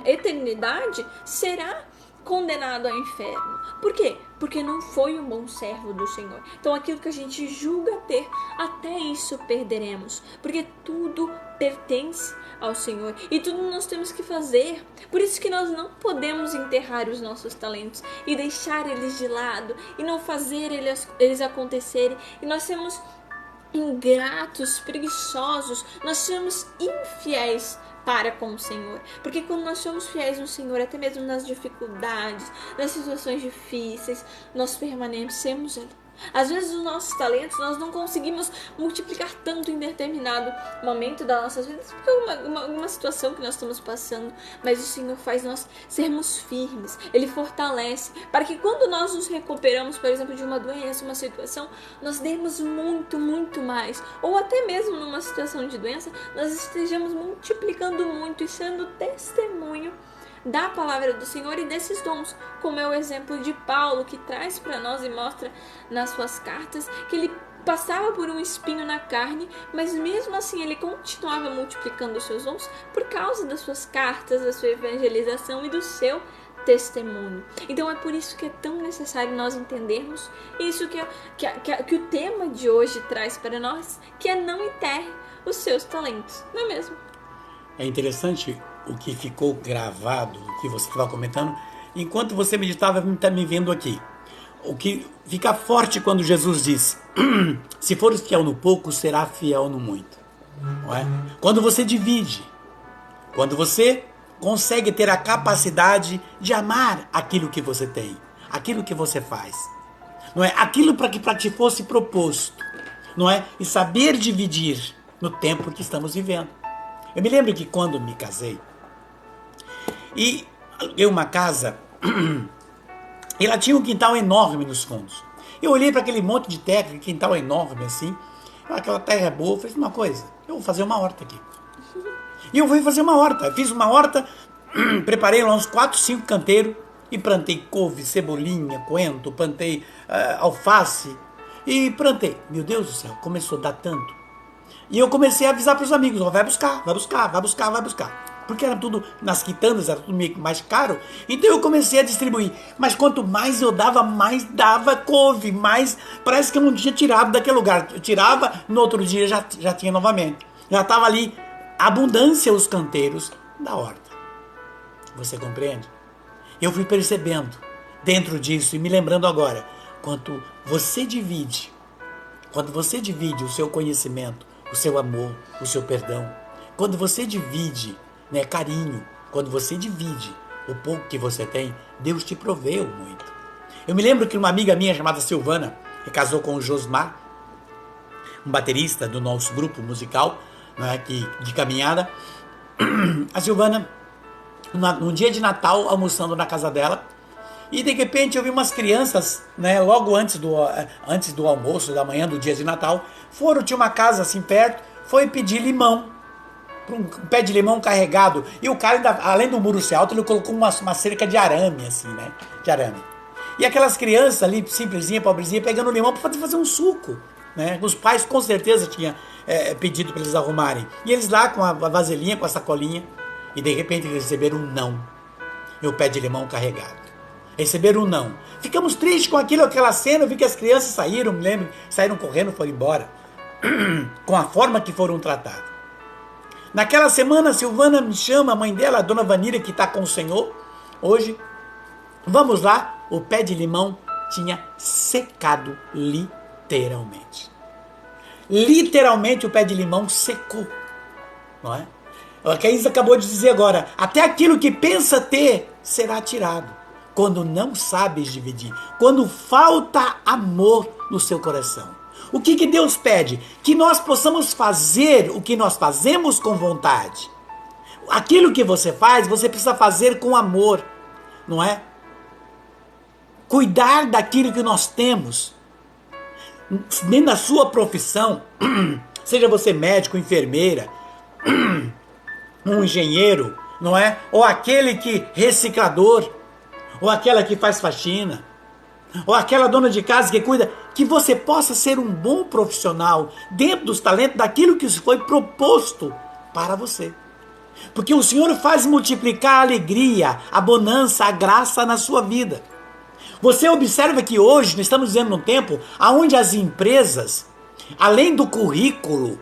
eternidade será condenado ao inferno. Por quê? Porque não foi um bom servo do Senhor. Então aquilo que a gente julga ter, até isso perderemos. Porque tudo pertence ao Senhor e tudo nós temos que fazer. Por isso que nós não podemos enterrar os nossos talentos e deixar eles de lado e não fazer eles acontecerem. E nós temos ingratos, preguiçosos, nós somos infiéis para com o Senhor, porque quando nós somos fiéis no Senhor, até mesmo nas dificuldades, nas situações difíceis, nós permanecemos ali. Às vezes os nossos talentos nós não conseguimos multiplicar tanto em determinado momento das nossas vidas, porque é uma situação que nós estamos passando, mas o Senhor faz nós sermos firmes, Ele fortalece, para que quando nós nos recuperamos, por exemplo, de uma doença, uma situação, nós demos muito, muito mais, ou até mesmo numa situação de doença, nós estejamos multiplicando muito e sendo testemunho da palavra do Senhor e desses dons, como é o exemplo de Paulo, que traz para nós e mostra nas suas cartas que ele passava por um espinho na carne, mas mesmo assim ele continuava multiplicando os seus dons por causa das suas cartas, da sua evangelização e do seu testemunho. Então é por isso que é tão necessário nós entendermos isso que o tema de hoje traz para nós, que é não enterre os seus talentos, não é mesmo? É interessante o que ficou gravado, o que você estava comentando, enquanto você meditava, está me vendo aqui. O que fica forte quando Jesus diz: se fores fiel no pouco, será fiel no muito. Não é? Quando você divide, quando você consegue ter a capacidade de amar aquilo que você tem, aquilo que você faz, não é? Aquilo para que ti fosse proposto, não é? E saber dividir no tempo que estamos vivendo. Eu me lembro que quando me casei e aluguei uma casa, e ela tinha um quintal enorme nos fundos. Eu olhei para aquele monte de terra, aquele quintal enorme assim, aquela terra é boa, eu falei uma coisa, eu vou fazer uma horta aqui. E eu fui fazer uma horta. Eu fiz uma horta, preparei lá uns 4, 5 canteiros e plantei couve, cebolinha, coentro, plantei alface e plantei. Meu Deus do céu, começou a dar tanto. E eu comecei a avisar para os amigos: vai buscar, vai buscar, vai buscar, vai buscar. Porque era tudo nas quitandas, era tudo meio mais caro. Então eu comecei a distribuir. Mas quanto mais eu dava, mais dava couve. Mais parece que eu não tinha tirado daquele lugar. Eu tirava, no outro dia já tinha novamente. Já estava ali abundância os canteiros da horta. Você compreende? Eu fui percebendo dentro disso e me lembrando agora, quando você divide o seu conhecimento, o seu amor, o seu perdão, quando você divide, né, carinho, quando você divide o pouco que você tem, Deus te proveu muito. Eu me lembro que uma amiga minha chamada Silvana, que casou com o Josmar, um baterista do nosso grupo musical, né, de caminhada, a Silvana, num dia de Natal, almoçando na casa dela, e de repente eu vi umas crianças, né, logo antes do almoço, da manhã do dia de Natal, tinha uma casa assim perto, foi pedir limão, um pé de limão carregado, e o cara, ainda, além do muro ser alto, ele colocou uma cerca de arame, assim, né, de arame. E aquelas crianças ali, simplesinha, pobrezinha, pegando limão para fazer um suco, né, os pais com certeza tinham pedido para eles arrumarem, e eles lá com a vasilhinha, com a sacolinha, e de repente eles receberam um não, e o pé de limão carregado. Receberam um não. Ficamos tristes com aquela cena. Eu vi que as crianças saíram, me lembro, saíram correndo, foram embora, com a forma que foram tratadas. Naquela semana, a Silvana me chama, a mãe dela, a dona Vanira, que está com o Senhor hoje. Vamos lá, o pé de limão tinha secado literalmente. Literalmente o pé de limão secou, não é? O que a Isa acabou de dizer agora: até aquilo que pensa ter será tirado. Quando não sabes dividir, quando falta amor no seu coração. O que Deus pede? Que nós possamos fazer o que nós fazemos com vontade. Aquilo que você faz, você precisa fazer com amor, não é? Cuidar daquilo que nós temos. Dentro da sua profissão, seja você médico, enfermeira, um engenheiro, não é? Ou aquele que reciclador, ou aquela que faz faxina, ou aquela dona de casa que cuida, que você possa ser um bom profissional dentro dos talentos daquilo que foi proposto para você. Porque o Senhor faz multiplicar a alegria, a bonança, a graça na sua vida. Você observa que hoje nós estamos vivendo num tempo onde as empresas, além do currículo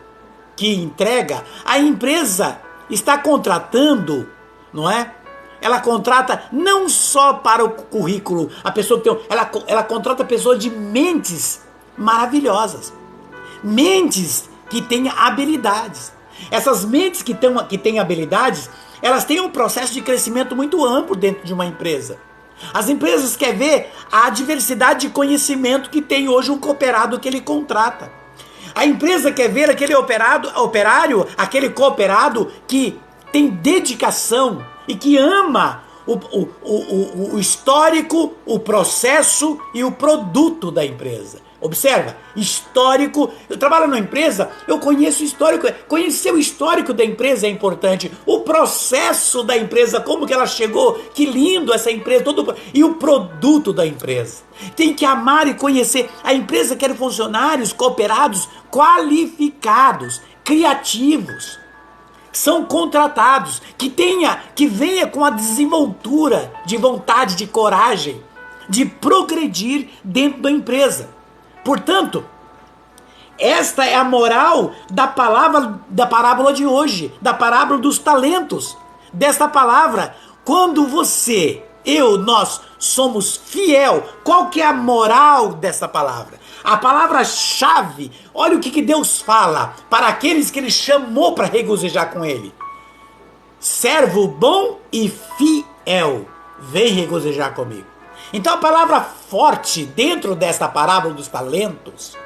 que entrega, a empresa está contratando, não é? Ela contrata não só para o currículo, a pessoa que tem, ela contrata pessoas de mentes maravilhosas, mentes que têm habilidades. Essas mentes que têm habilidades, elas têm um processo de crescimento muito amplo dentro de uma empresa. As empresas querem ver a diversidade de conhecimento que tem hoje um cooperado que ele contrata. A empresa quer ver aquele operário, aquele cooperado que tem dedicação e que ama o histórico, o processo e o produto da empresa. Observa, histórico. Eu trabalho numa empresa, eu conheço o histórico. Conhecer o histórico da empresa é importante. O processo da empresa, como que ela chegou, que lindo essa empresa, e o produto da empresa. Tem que amar e conhecer. A empresa quer funcionários cooperados, qualificados, criativos. São contratados, que venha com a desenvoltura de vontade, de coragem, de progredir dentro da empresa. Portanto, esta é a moral da parábola de hoje, da parábola dos talentos. Desta palavra, quando você nós somos fiel. Qual que é a moral dessa palavra? A palavra-chave, olha o que Deus fala para aqueles que Ele chamou para regozijar com Ele. Servo bom e fiel, vem regozijar comigo. Então a palavra forte dentro desta parábola dos talentos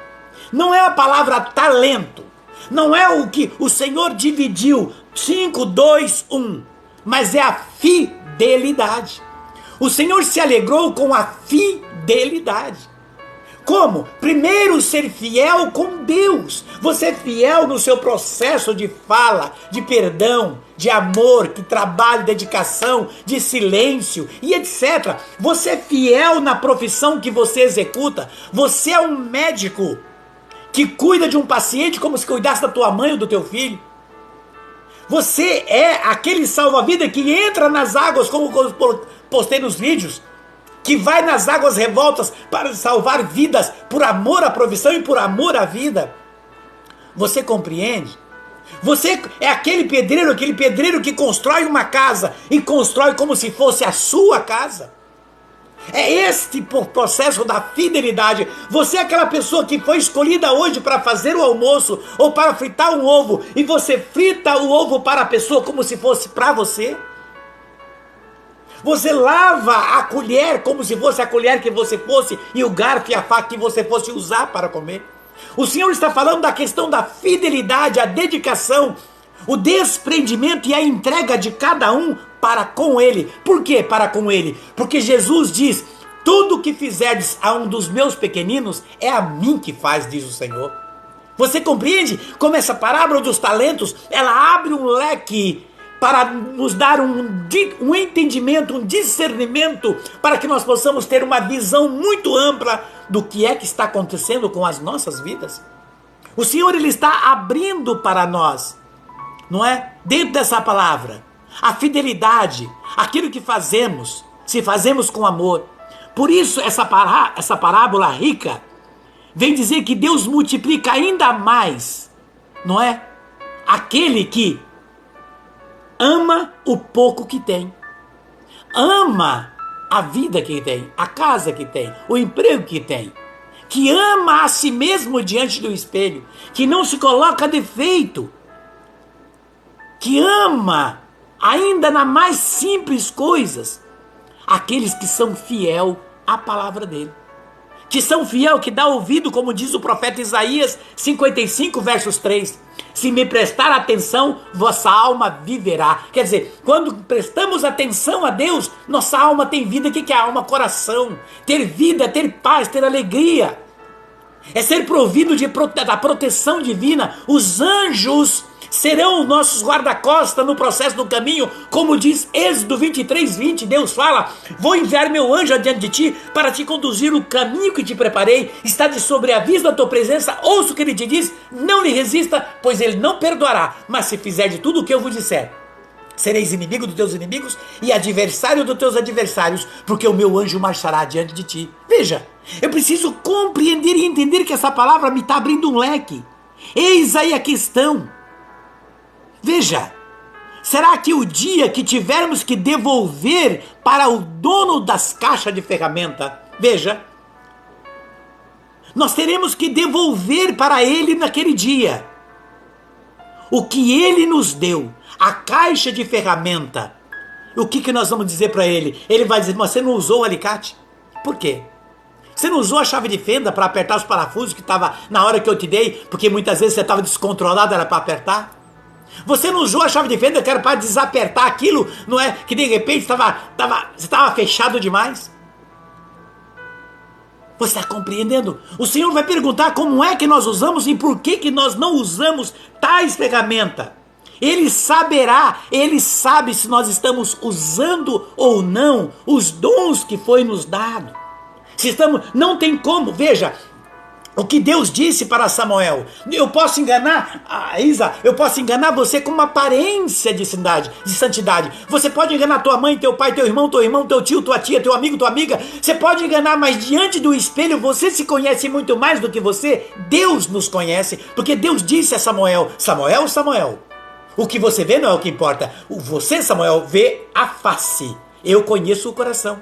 não é a palavra talento, não é o que o Senhor dividiu 5, 2, 1, mas é a fidelidade. O Senhor se alegrou com a fidelidade. Como? Primeiro, ser fiel com Deus. Você é fiel no seu processo de fala, de perdão, de amor, de trabalho, dedicação, de silêncio e etc. Você é fiel na profissão que você executa. Você é um médico que cuida de um paciente como se cuidasse da tua mãe ou do teu filho. Você é aquele salva-vida que entra nas águas, como eu postei nos vídeos, que vai nas águas revoltas para salvar vidas por amor à profissão e por amor à vida. Você compreende? Você é aquele pedreiro que constrói uma casa e constrói como se fosse a sua casa. É este processo da fidelidade. Você é aquela pessoa que foi escolhida hoje para fazer o almoço ou para fritar um ovo e você frita o ovo para a pessoa como se fosse para você. Você lava a colher como se fosse a colher que você fosse e o garfo e a faca que você fosse usar para comer. O Senhor está falando da questão da fidelidade, a dedicação, o desprendimento e a entrega de cada um para com Ele. Por que para com Ele? Porque Jesus diz, tudo que fizerdes a um dos meus pequeninos, é a mim que faz, diz o Senhor. Você compreende como essa parábola dos talentos, ela abre um leque para nos dar um entendimento, um discernimento, para que nós possamos ter uma visão muito ampla do que é que está acontecendo com as nossas vidas. O Senhor, Ele está abrindo para nós, não é? Dentro dessa palavra, a fidelidade, aquilo que fazemos, se fazemos com amor. Por isso, essa parábola rica vem dizer que Deus multiplica ainda mais, não é? Aquele que ama o pouco que tem, ama a vida que tem, a casa que tem, o emprego que tem, que ama a si mesmo diante do espelho, que não se coloca defeito, que ama ainda nas mais simples coisas, aqueles que são fiel à palavra dele, que são fiel, que dá ouvido, como diz o profeta Isaías 55, versos 3. Se me prestar atenção, vossa alma viverá. Quer dizer, quando prestamos atenção a Deus, nossa alma tem vida. O que é a alma? Coração. Ter vida, ter paz, ter alegria. É ser provido da proteção divina. Os anjos serão nossos guarda-costas no processo do caminho, como diz Êxodo 23, 20, Deus fala, vou enviar meu anjo adiante de ti, para te conduzir o caminho que te preparei, está de sobreaviso da tua presença, ouça o que ele te diz, não lhe resista, pois ele não perdoará, mas se fizer de tudo o que eu vos disser, sereis inimigo dos teus inimigos e adversário dos teus adversários, porque o meu anjo marchará diante de ti. Veja, eu preciso compreender e entender que essa palavra me está abrindo um leque. Eis aí a questão. Veja, será que o dia que tivermos que devolver para o dono das caixas de ferramenta, veja, nós teremos que devolver para ele naquele dia o que ele nos deu, a caixa de ferramenta. O que nós vamos dizer para ele? Ele vai dizer, mas você não usou o alicate? Por quê? Você não usou a chave de fenda para apertar os parafusos que estava na hora que eu te dei, porque muitas vezes você estava descontrolado, era para apertar? Você não usou a chave de fenda que era para desapertar aquilo, não é? Que de repente você estava fechado demais. Você está compreendendo? O Senhor vai perguntar como é que nós usamos e por que nós não usamos tais ferramentas. Ele saberá, Ele sabe se nós estamos usando ou não os dons que foi nos dado. Se estamos, não tem como, veja, o que Deus disse para Samuel, eu posso enganar Isa, eu posso enganar você com uma aparência de santidade. Você pode enganar tua mãe, teu pai, teu irmão, teu tio, tua tia, teu amigo, tua amiga. Você pode enganar, mas diante do espelho você se conhece muito mais do que você. Deus nos conhece, porque Deus disse a Samuel, Samuel, o que você vê não é o que importa. Você, Samuel, vê a face. Eu conheço o coração.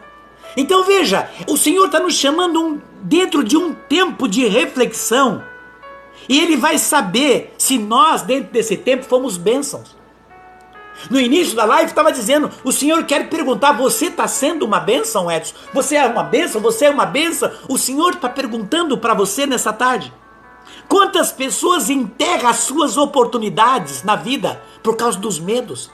Então veja, o Senhor está nos chamando dentro de um tempo de reflexão. E Ele vai saber se nós, dentro desse tempo, fomos bênçãos. No início da live estava dizendo, o Senhor quer perguntar, você está sendo uma bênção, Edson? Você é uma bênção? Você é uma bênção? O Senhor está perguntando para você nessa tarde. Quantas pessoas enterram as suas oportunidades na vida por causa dos medos?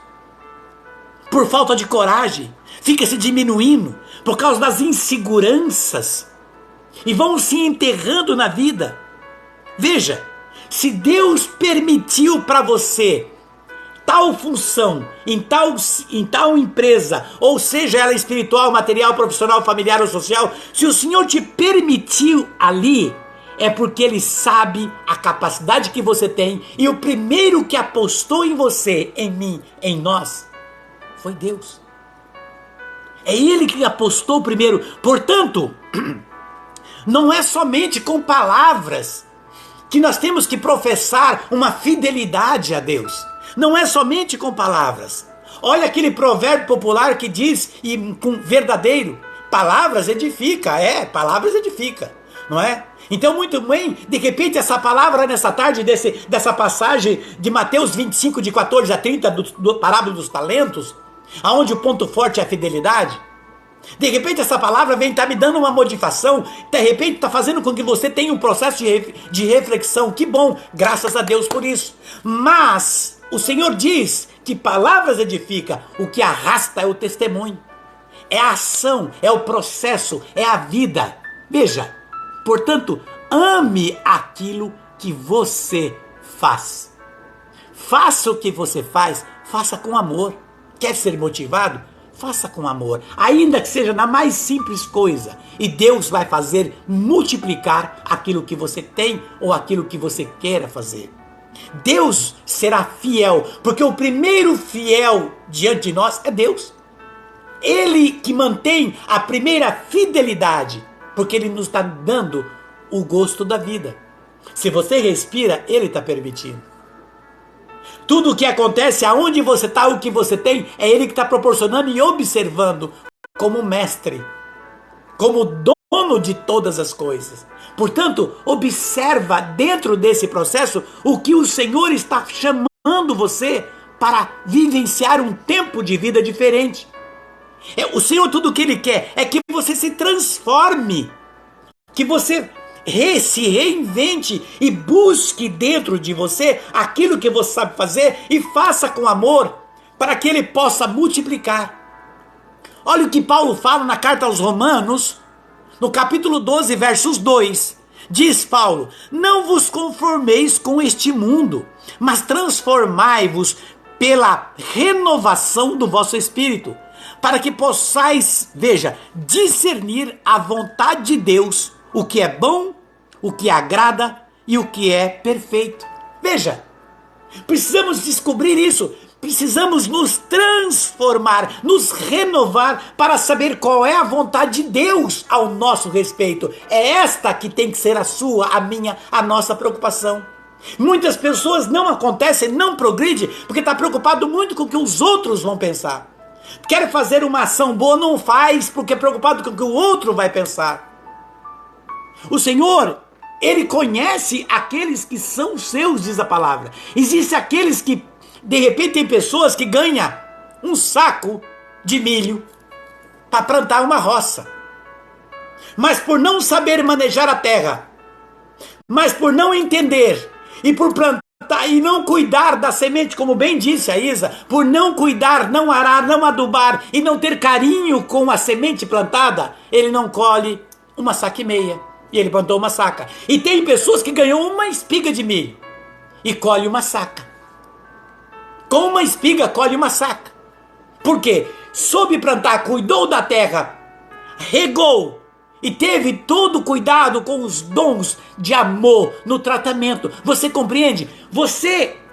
Por falta de coragem, fica se diminuindo, por causa das inseguranças, e vão se enterrando na vida. Veja, se Deus permitiu para você tal função, em tal empresa, ou seja ela espiritual, material, profissional, familiar ou social, se o Senhor te permitiu ali, é porque Ele sabe a capacidade que você tem, e o primeiro que apostou em você, em mim, em nós, foi Deus. É Ele que apostou primeiro. Portanto, não é somente com palavras que nós temos que professar uma fidelidade a Deus. Não é somente com palavras. Olha aquele provérbio popular que diz, e com verdadeiro, palavras edifica, palavras edifica, não é? Então muito bem, de repente essa palavra nessa tarde, dessa passagem de Mateus 25, de 14 a 30, do parábola dos talentos, aonde o ponto forte é a fidelidade, de repente essa palavra vem estar me dando uma motivação, de repente está fazendo com que você tenha um processo de reflexão, que bom, graças a Deus por isso. Mas o Senhor diz que palavras edifica, o que arrasta é o testemunho, é a ação, é o processo, é a vida. Veja, portanto, ame aquilo que você faz. Faça o que você faz, faça com amor. Quer ser motivado? Faça com amor, ainda que seja na mais simples coisa, e Deus vai fazer multiplicar aquilo que você tem ou aquilo que você queira fazer. Deus será fiel, porque o primeiro fiel diante de nós é Deus. Ele que mantém a primeira fidelidade, porque Ele nos está dando o gosto da vida. Se você respira, Ele está permitindo. Tudo o que acontece, aonde você está, o que você tem, é Ele que está proporcionando e observando como mestre, como dono de todas as coisas. Portanto, observa dentro desse processo o que o Senhor está chamando você para vivenciar um tempo de vida diferente. O Senhor, tudo o que Ele quer é que você se transforme, que você se reinvente e busque dentro de você aquilo que você sabe fazer e faça com amor para que Ele possa multiplicar. Olha o que Paulo fala na carta aos Romanos, no capítulo 12, versos 2. Diz Paulo: não vos conformeis com este mundo, mas transformai-vos pela renovação do vosso espírito, para que possais, veja, discernir a vontade de Deus, o que é bom, o que agrada e o que é perfeito. Veja, precisamos descobrir isso, precisamos nos transformar, nos renovar para saber qual é a vontade de Deus ao nosso respeito. É esta que tem que ser a sua, a minha, a nossa preocupação. Muitas pessoas não acontecem, não progridem, porque está preocupado muito com o que os outros vão pensar. Quer fazer uma ação boa, não faz, porque é preocupado com o que o outro vai pensar. O Senhor, Ele conhece aqueles que são seus, diz a palavra. Existem aqueles que, de repente, tem pessoas que ganham um saco de milho para plantar uma roça. Mas por não saber manejar a terra, mas por não entender e por plantar e não cuidar da semente, como bem disse a Isa, por não cuidar, não arar, não adubar e não ter carinho com a semente plantada, ele não colhe uma saca e meia. E ele plantou uma saca. E tem pessoas que ganham uma espiga de milho e colhe uma saca. Com uma espiga colhe uma saca. Por quê? Soube plantar, cuidou da terra, regou e teve todo cuidado com os dons de amor no tratamento. Você compreende?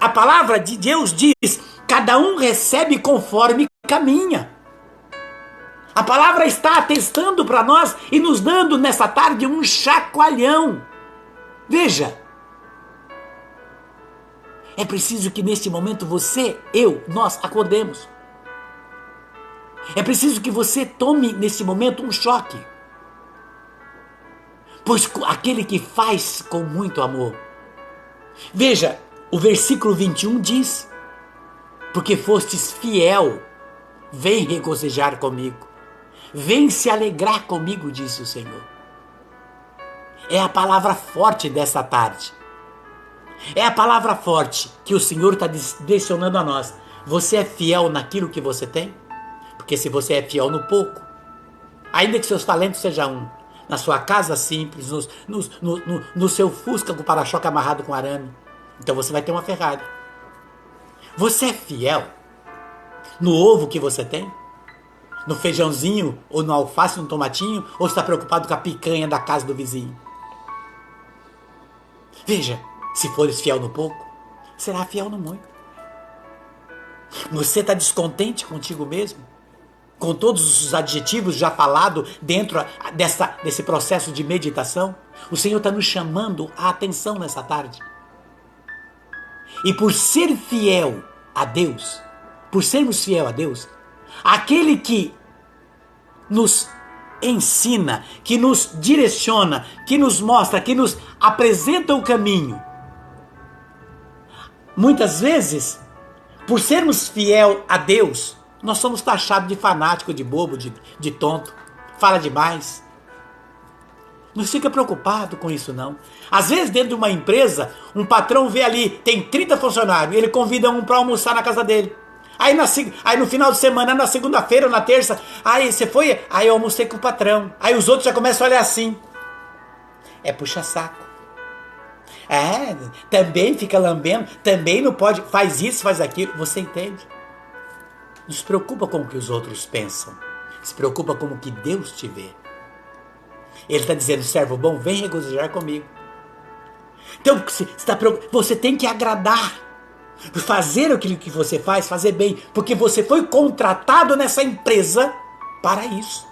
A palavra de Deus diz, cada um recebe conforme caminha. A palavra está atestando para nós e nos dando nessa tarde um chacoalhão. Veja, é preciso que neste momento você, eu, nós acordemos. É preciso que você tome nesse momento um choque. Pois aquele que faz com muito amor. Veja, o versículo 21 diz: porque fostes fiel, vem regozijar comigo. Vem se alegrar comigo, disse o Senhor. É a palavra forte dessa tarde. É a palavra forte que o Senhor está direcionando a nós. Você é fiel naquilo que você tem? Porque se você é fiel no pouco, ainda que seus talentos sejam um, na sua casa simples, no seu Fusca com o para-choque amarrado com arame, então você vai ter uma Ferrari. Você é fiel no ovo que você tem? No feijãozinho, ou no alface, no tomatinho? Ou está preocupado com a picanha da casa do vizinho? Veja, se fores fiel no pouco, será fiel no muito. Você está descontente contigo mesmo? Com todos os adjetivos já falados dentro desse processo de meditação? O Senhor está nos chamando a atenção nessa tarde. E por ser fiel a Deus, por sermos fiel a Deus, aquele que nos ensina, que nos direciona, que nos mostra, que nos apresenta o caminho, muitas vezes, por sermos fiel a Deus, nós somos taxados de fanático, de bobo, de tonto, fala demais. Não fica preocupado com isso, não. Às vezes, dentro de uma empresa, um patrão vê ali, tem 30 funcionários, ele convida um para almoçar na casa dele. Aí no final de semana, na segunda-feira ou na terça, aí você foi, aí eu almocei com o patrão. Aí os outros já começam a olhar assim. É puxa-saco. É, também fica lambendo, também não pode, faz isso, faz aquilo. Você entende? Não se preocupa com o que os outros pensam. Se preocupa com o que Deus te vê. Ele está dizendo, servo bom, vem regozijar comigo. Então, você tem que agradar. Fazer aquilo que você faz, fazer bem. Porque você foi contratado nessa empresa para isso.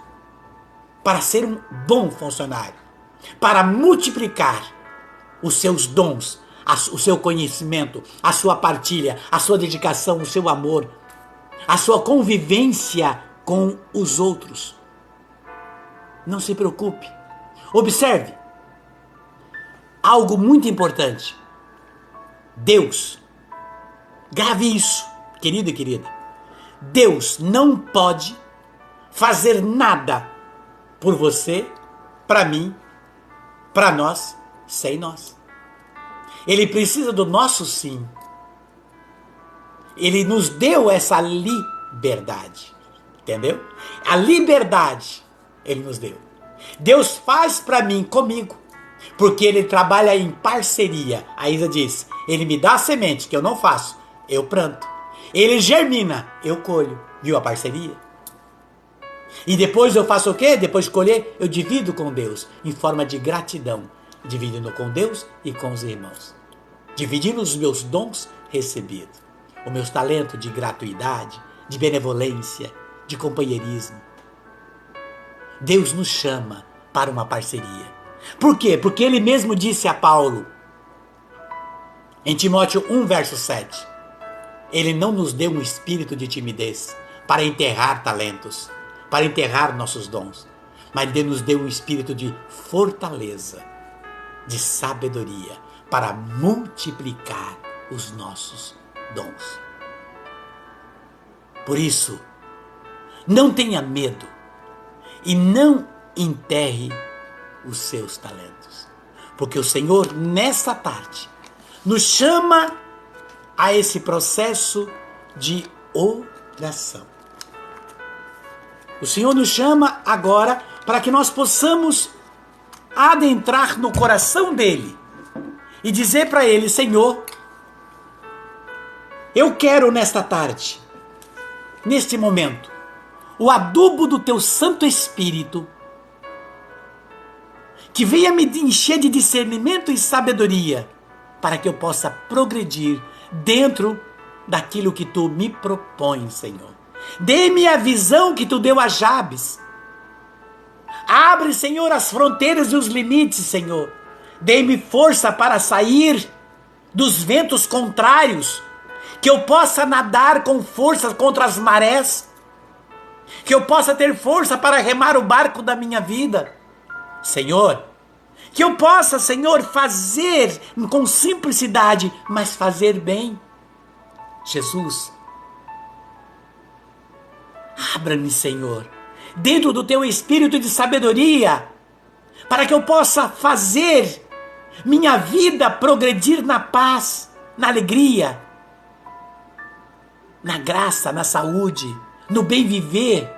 Para ser um bom funcionário. Para multiplicar os seus dons, o seu conhecimento, a sua partilha, a sua dedicação, o seu amor, a sua convivência com os outros. Não se preocupe. Observe. Algo muito importante. Deus, grave isso, querido e querida. Deus não pode fazer nada por você, para mim, para nós, sem nós. Ele precisa do nosso sim. Ele nos deu essa liberdade. Entendeu? A liberdade Ele nos deu. Deus faz para mim, comigo. Porque Ele trabalha em parceria. A Isa diz, Ele me dá a semente, que eu não faço, eu planto. Ele germina, eu colho. Viu a parceria? E depois eu faço o quê? Depois de colher, eu divido com Deus, em forma de gratidão. Dividindo com Deus e com os irmãos. Dividindo os meus dons recebidos. O meu talento de gratuidade, de benevolência, de companheirismo. Deus nos chama para uma parceria. Por quê? Porque Ele mesmo disse a Paulo, em Timóteo 1, verso 7, Ele não nos deu um espírito de timidez para enterrar talentos, para enterrar nossos dons, mas Ele nos deu um espírito de fortaleza, de sabedoria, para multiplicar os nossos dons. Por isso, não tenha medo e não enterre os seus talentos. Porque o Senhor, nessa tarde, nos chama a esse processo de oração. O Senhor nos chama agora para que nós possamos adentrar no coração dEle e dizer para Ele, Senhor, eu quero nesta tarde, neste momento, o adubo do Teu Santo Espírito, que venha me encher de discernimento e sabedoria, para que eu possa progredir dentro daquilo que Tu me propões, Senhor. Dê-me a visão que Tu deu a Jabes. Abre, Senhor, as fronteiras e os limites, Senhor. Dê-me força para sair dos ventos contrários, que eu possa nadar com força contra as marés, Que eu possa ter força para remar o barco da minha vida. Senhor, que eu possa, Senhor, fazer com simplicidade, mas fazer bem. Jesus, abra-me, Senhor, dentro do teu espírito de sabedoria, para que eu possa fazer minha vida progredir na paz, na alegria, na graça, na saúde, no bem viver,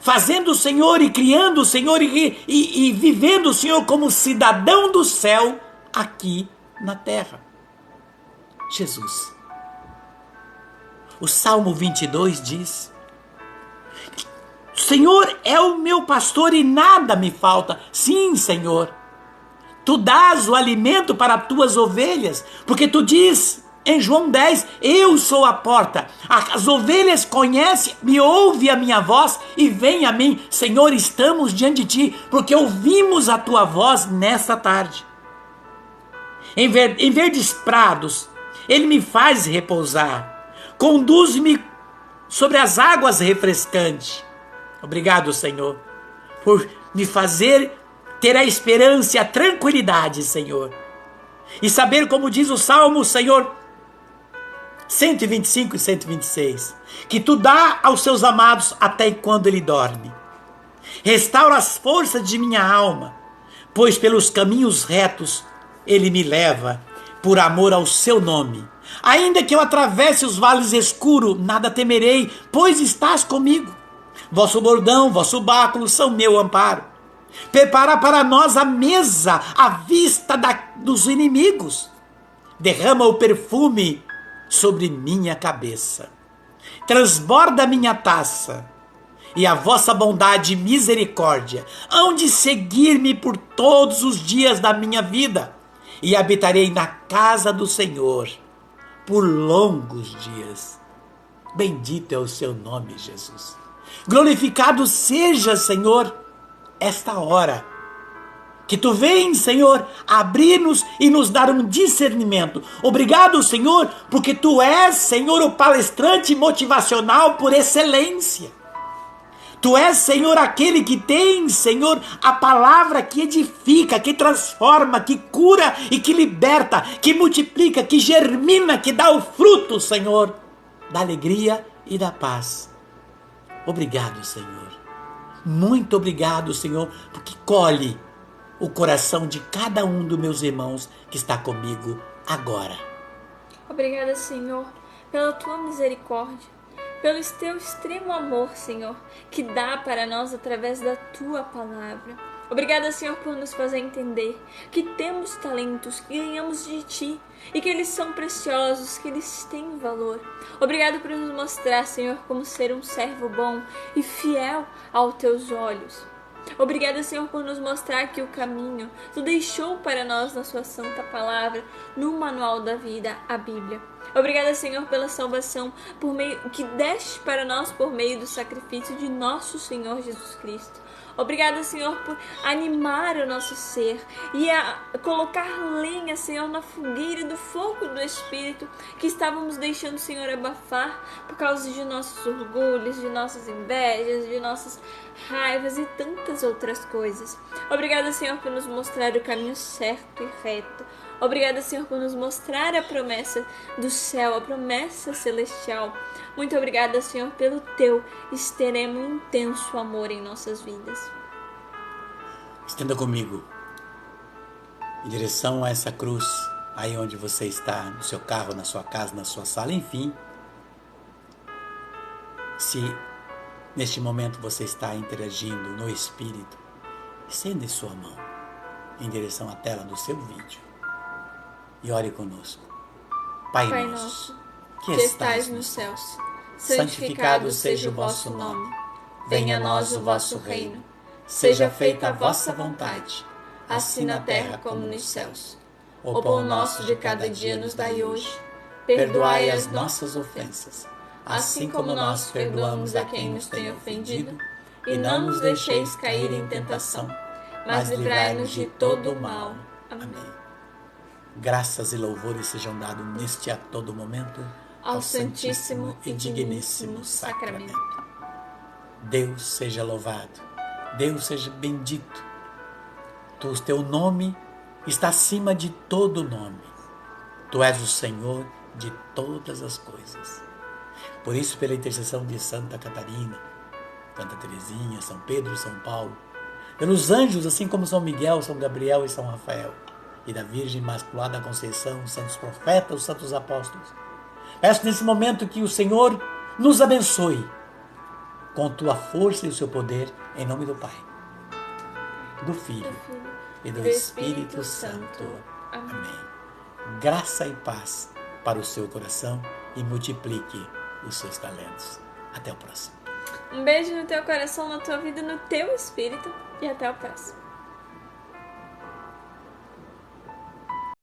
fazendo o Senhor e criando o Senhor e vivendo o Senhor como cidadão do céu aqui na terra. Jesus. O Salmo 22 diz: o Senhor é o meu pastor e nada me falta. Sim, Senhor. Tu dás o alimento para as tuas ovelhas, porque tu diz em João 10, eu sou a porta. As ovelhas conhecem, me ouvem a minha voz e vêm a mim. Senhor, estamos diante de ti, porque ouvimos a tua voz nesta tarde. Em verdes prados, ele me faz repousar. Conduz-me sobre as águas refrescantes. Obrigado, Senhor, por me fazer ter a esperança e a tranquilidade, Senhor. E saber, como diz o Salmo, Senhor, 125 e 126, que tu dá aos seus amados até quando ele dorme. Restaura as forças de minha alma, pois pelos caminhos retos ele me leva, por amor ao seu nome. Ainda que eu atravesse os vales escuros, nada temerei, pois estás comigo. Vosso bordão, vosso báculo são meu amparo. Prepara para nós a mesa à vista dos inimigos. Derrama o perfume sobre minha cabeça. Transborda minha taça. E a vossa bondade e misericórdia hão de seguir-me por todos os dias da minha vida. E habitarei na casa do Senhor por longos dias. Bendito é o seu nome, Jesus. Glorificado seja, Senhor, esta hora. Que tu vem, Senhor, abrir-nos e nos dar um discernimento. Obrigado, Senhor, porque tu és, Senhor, o palestrante motivacional por excelência. Tu és, Senhor, aquele que tem, Senhor, a palavra que edifica, que transforma, que cura e que liberta, que multiplica, que germina, que dá o fruto, Senhor, da alegria e da paz. Obrigado, Senhor. Muito obrigado, Senhor, porque colhe o coração de cada um dos meus irmãos que está comigo agora. Obrigada, Senhor, pela tua misericórdia, pelo teu extremo amor, Senhor, que dá para nós através da tua palavra. Obrigada, Senhor, por nos fazer entender que temos talentos, que ganhamos de ti e que eles são preciosos, que eles têm valor. Obrigado por nos mostrar, Senhor, como ser um servo bom e fiel aos teus olhos. Obrigada, Senhor, por nos mostrar que o caminho tu deixou para nós na sua santa palavra, no manual da vida, a Bíblia. Obrigada, Senhor, pela salvação que deste para nós por meio do sacrifício de nosso Senhor Jesus Cristo. Obrigada, Senhor, por animar o nosso ser e a colocar lenha, Senhor, na fogueira do fogo do Espírito que estávamos deixando, Senhor, abafar por causa de nossos orgulhos, de nossas invejas, de nossas raivas e tantas outras coisas. Obrigada, Senhor, por nos mostrar o caminho certo e reto. Obrigada, Senhor, por nos mostrar a promessa do céu, a promessa celestial. Muito obrigada, Senhor, pelo teu extremo e intenso amor em nossas vidas. Estenda comigo em direção a essa cruz, aí onde você está, no seu carro, na sua casa, na sua sala, enfim. Se neste momento você está interagindo no Espírito, estenda sua mão em direção à tela do seu vídeo e ore conosco. Pai nosso, que estais nos céus, santificado seja o vosso nome. Venha a nós o vosso reino. Seja feita a vossa vontade, assim na terra como nos céus. O pão nosso de cada dia nos dai hoje. Perdoai as nossas ofensas, assim como nós perdoamos a quem nos tem ofendido. E não nos deixeis cair em tentação, mas livrai-nos de todo o mal. Amém. Graças e louvores sejam dados neste a todo momento ao Santíssimo e Digníssimo Sacramento. Deus seja louvado, Deus seja bendito. O teu nome está acima de todo nome. Tu és o Senhor de todas as coisas. Por isso, pela intercessão de Santa Catarina, Santa Teresinha, São Pedro e São Paulo, pelos anjos, assim como São Miguel, São Gabriel e São Rafael, e da Virgem Imaculada Conceição, os santos profetas, os santos apóstolos, peço nesse momento que o Senhor nos abençoe com tua força e o seu poder, em nome do Pai, do Filho e do Espírito Santo. Amém. Graça e paz para o seu coração e multiplique os seus talentos. Até o próximo. Um beijo no teu coração, na tua vida, no teu espírito e até o próximo.